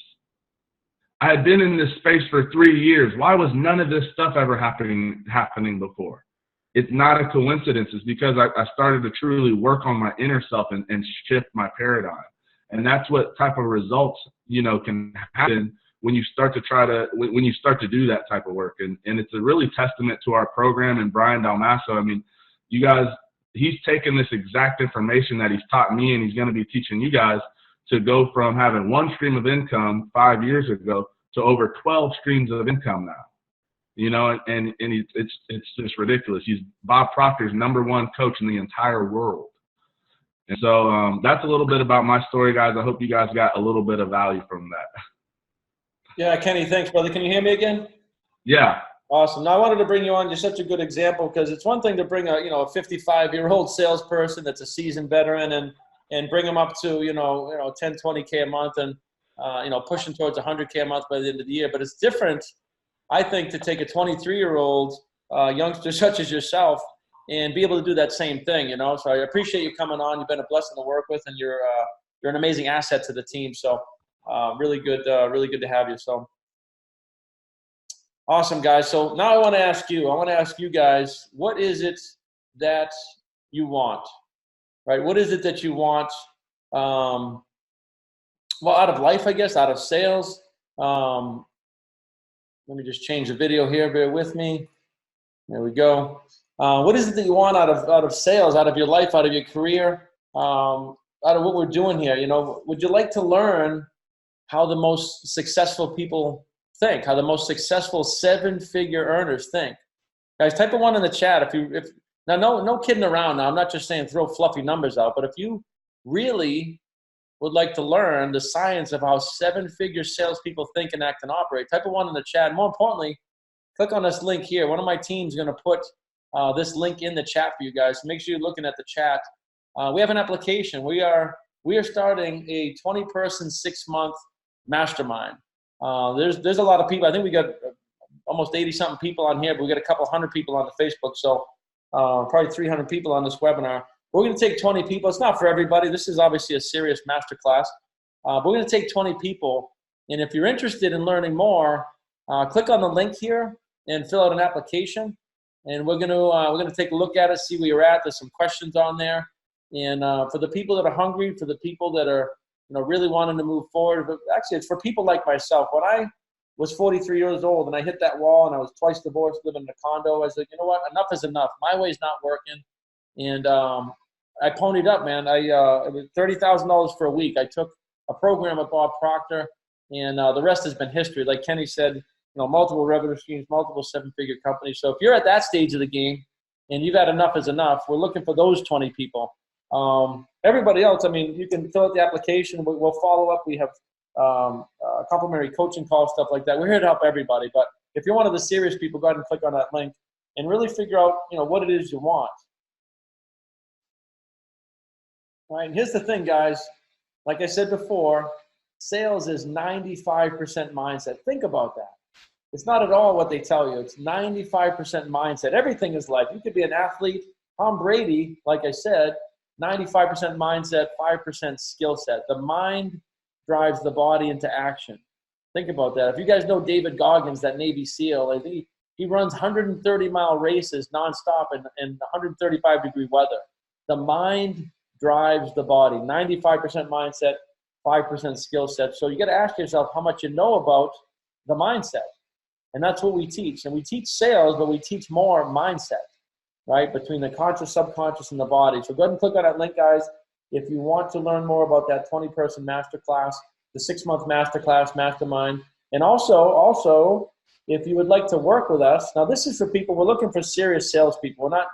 I had been in this space for 3 years. Why was none of this stuff ever happening before? It's not a coincidence. It's because I started to truly work on my inner self and shift my paradigm. And that's what type of results, can happen when you start to do that type of work. And it's a really testament to our program and Brian Dalmasso. I mean, you guys, he's taken this exact information that he's taught me and he's going to be teaching you guys to go from having one stream of income 5 years ago to over 12 streams of income now. And it's just ridiculous. He's Bob Proctor's #1 coach in the entire world. And so that's a little bit about my story, guys. I hope you guys got a little bit of value from that. Yeah, Kenny, thanks, brother. Can you hear me again? Yeah. Awesome. Now, I wanted to bring you on. You're such a good example because it's one thing to bring a 55-year-old salesperson that's a seasoned veteran and bring them up to 10, 20K a month and pushing towards 100K a month by the end of the year. But it's different, I think, to take a 23-year-old youngster such as yourself and be able to do that same thing. So I appreciate you coming on. You've been a blessing to work with, and you're an amazing asset to the team. So really good to have you. So. Awesome, guys. So now I want to ask you guys, what is it that you want, right? What is it that you want, out of life, I guess, out of sales? Let me just change the video here. Bear with me. There we go. What is it that you want out of sales, out of your life, out of your career, out of what we're doing here? Would you like to learn how the most successful people think, how the most successful 7-figure earners think? Guys, type a 1 in the chat now. No kidding around. Now, I'm not just saying throw fluffy numbers out, but if you really would like to learn the science of how 7-figure salespeople think and act and operate, type a 1 in the chat. More importantly, click on this link here. One of my team's going to put this link in the chat for you guys. So make sure you're looking at the chat. We have an application. We are starting a 20-person 6-month mastermind. There's a lot of people. I think we got almost 80-something people on here, but we got a couple hundred people on the Facebook. So probably 300 people on this webinar. We're going to take 20 people. It's not for everybody. This is obviously a serious masterclass. But we're going to take 20 people. And if you're interested in learning more, click on the link here and fill out an application. And we're going to take a look at it, see where you're at. There's some questions on there. And for the people that are hungry, for the people that are really wanting to move forward. But actually, it's for people like myself. When I was 43 years old and I hit that wall and I was twice divorced, living in a condo, I was like, you know what? Enough is enough. My way's not working. And I ponied up, man. It was $30,000 for a week. I took a program with Bob Proctor, and the rest has been history. Like Kenny said, multiple revenue streams, multiple 7-figure companies. So if you're at that stage of the game and you've had enough is enough, we're looking for those 20 people. Everybody else, I mean, you can fill out the application. We'll follow up. We have complimentary coaching calls, stuff like that. We're here to help everybody. But if you're one of the serious people, go ahead and click on that link and really figure out, what it is you want. All right, and here's the thing, guys. Like I said before, sales is 95% mindset. Think about that. It's not at all what they tell you. It's 95% mindset. Everything is life. You could be an athlete. Tom Brady, like I said, 95% mindset, 5% skill set. The mind drives the body into action. Think about that. If you guys know David Goggins, that Navy SEAL, I think he runs 130-mile races nonstop in 135-degree weather. The mind drives the body. 95% mindset, 5% skill set. So you got to ask yourself how much you know about the mindset. And that's what we teach. And we teach sales, but we teach more mindset, right, between the conscious, subconscious, and the body. So go ahead and click on that link, guys. If you want to learn more about that 20-person masterclass, the 6-month masterclass, mastermind. And also, if you would like to work with us, now this is for people, we're looking for serious salespeople. We're not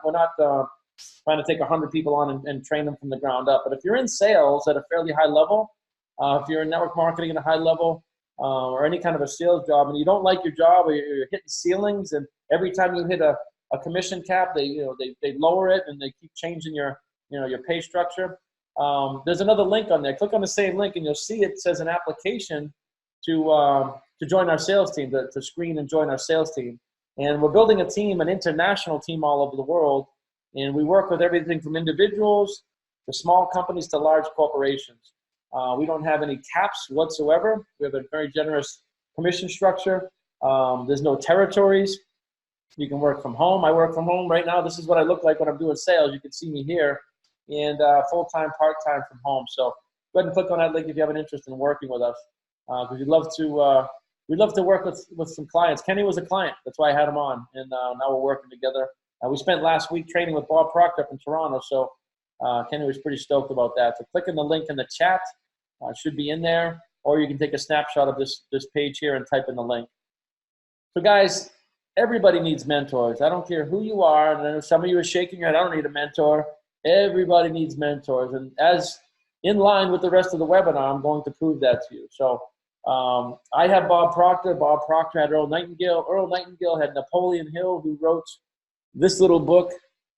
trying to take 100 people on and train them from the ground up. But if you're in sales at a fairly high level, if you're in network marketing at a high level, or any kind of a sales job, and you don't like your job, or you're hitting ceilings, and every time you hit a commission cap, they lower it, and they keep changing your pay structure. There's another link on there. Click on the same link, and you'll see it says an application to join our sales team, to screen and join our sales team. And we're building a team, an international team all over the world, and we work with everything from individuals to small companies to large corporations. We don't have any caps whatsoever. We have a very generous commission structure. There's no territories. You can work from home. I work from home right now. This is what I look like when I'm doing sales. You can see me here, and full-time, part-time from home. So go ahead and click on that link if you have an interest in working with us, because we'd love to work with some clients. Kenny was a client. That's why I had him on, and now we're working together. We spent last week training with Bob Proctor up in Toronto, so Kenny was pretty stoked about that. So click on the link in the chat. It should be in there, or you can take a snapshot of this page here and type in the link. So guys, everybody needs mentors. I don't care who you are. And I know some of you are shaking your head, I don't need a mentor. Everybody needs mentors. And as in line with the rest of the webinar, I'm going to prove that to you. So I have Bob Proctor. Bob Proctor had Earl Nightingale. Earl Nightingale had Napoleon Hill, who wrote this little book,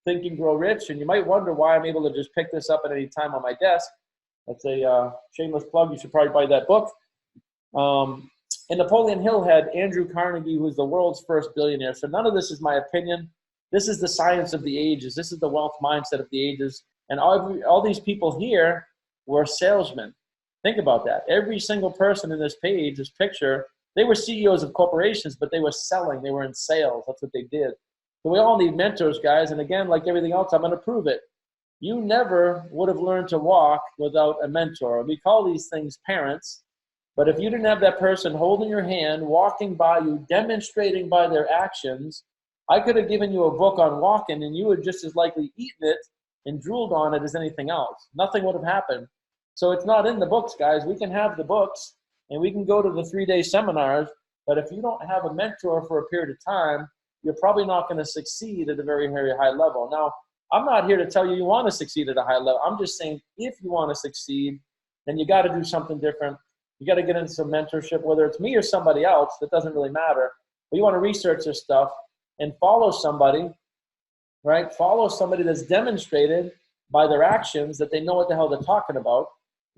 Think and Grow Rich. And you might wonder why I'm able to just pick this up at any time on my desk. That's a shameless plug. You should probably buy that book. And Napoleon Hill had Andrew Carnegie, who was the world's first billionaire. So none of this is my opinion. This is the science of the ages. This is the wealth mindset of the ages. And all these people here were salesmen. Think about that. Every single person in this page, this picture, they were CEOs of corporations, but they were selling. They were in sales. That's what they did. So we all need mentors, guys. And again, like everything else, I'm going to prove it. You never would have learned to walk without a mentor. We call these things parents, but if you didn't have that person holding your hand, walking by you, demonstrating by their actions, I could have given you a book on walking and you would just as likely eaten it and drooled on it as anything else. Nothing would have happened. So it's not in the books, guys. We can have the books and we can go to the 3-day seminars, but if you don't have a mentor for a period of time, you're probably not going to succeed at a very, very high level. Now, I'm not here to tell you want to succeed at a high level. I'm just saying if you want to succeed, then you got to do something different. You got to get into some mentorship, whether it's me or somebody else, that doesn't really matter. But you want to research this stuff and follow somebody, right? Follow somebody that's demonstrated by their actions that they know what the hell they're talking about.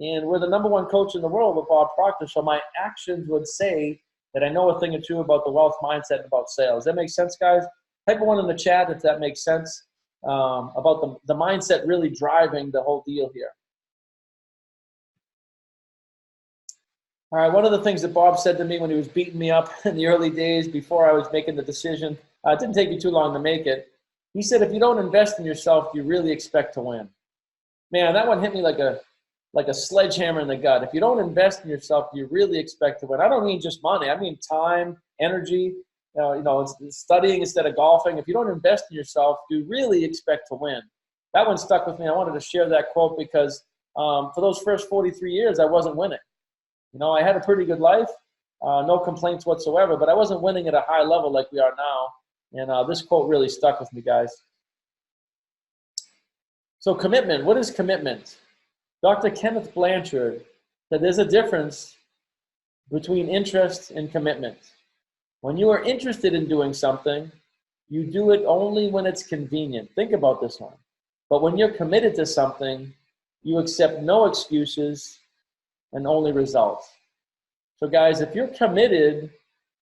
And we're the #1 coach in the world with Bob Proctor, so my actions would say that I know a thing or two about the wealth mindset and about sales. That makes sense, guys? Type a 1 in the chat if that makes sense. About the mindset really driving the whole deal here. All right, one of the things that Bob said to me when he was beating me up in the early days before I was making the decision, it didn't take me too long to make it. He said, if you don't invest in yourself, you really expect to win. Man, that one hit me like a sledgehammer in the gut. If you don't invest in yourself, you really expect to win. I don't mean just money. I mean time, energy, it's studying instead of golfing. If you don't invest in yourself, you really expect to win. That one stuck with me. I wanted to share that quote because for those first 43 years, I wasn't winning. I had a pretty good life, no complaints whatsoever, but I wasn't winning at a high level like we are now. And this quote really stuck with me, guys. So commitment, what is commitment? Dr. Kenneth Blanchard said there's a difference between interest and commitment. When you are interested in doing something, you do it only when it's convenient. Think about this one. But when you're committed to something, you accept no excuses and only results. So guys, if you're committed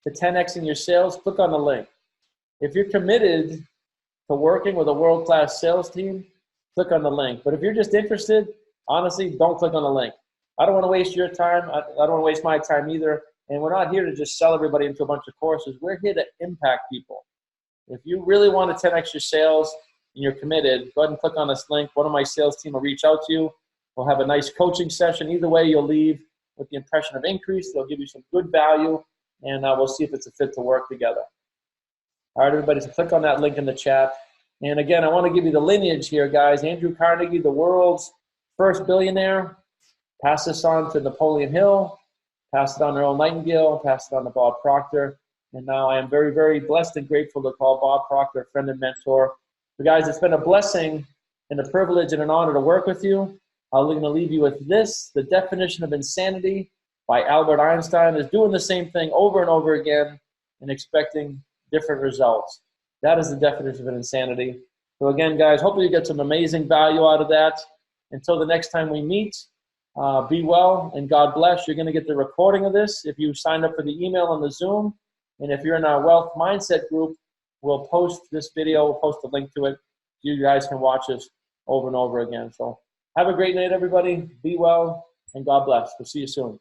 to 10xing your sales, click on the link. If you're committed to working with a world-class sales team, click on the link. But if you're just interested, honestly, don't click on the link. I don't want to waste your time. I don't want to waste my time either. And we're not here to just sell everybody into a bunch of courses. We're here to impact people. If you really want to 10x your sales and you're committed, go ahead and click on this link. One of my sales team will reach out to you. We'll have a nice coaching session. Either way, you'll leave with the impression of increase. They'll give you some good value, and we'll see if it's a fit to work together. All right, everybody, so click on that link in the chat. And again, I want to give you the lineage here, guys. Andrew Carnegie, the world's first billionaire. Pass this on to Napoleon Hill. passed it on to Earl Nightingale, passed it on to Bob Proctor, and now I am very, very blessed and grateful to call Bob Proctor a friend and mentor. So guys, it's been a blessing and a privilege and an honor to work with you. I'm going to leave you with this. The definition of insanity by Albert Einstein is doing the same thing over and over again and expecting different results. That is the definition of insanity. So again, guys, hopefully you get some amazing value out of that. Until the next time we meet, be well and God bless. You're going to get the recording of this if you signed up for the email on the Zoom. And if you're in our Wealth Mindset group, we'll post this video, we'll post a link to it. You guys can watch this over and over again. So have a great night, everybody. Be well, and God bless. We'll see you soon.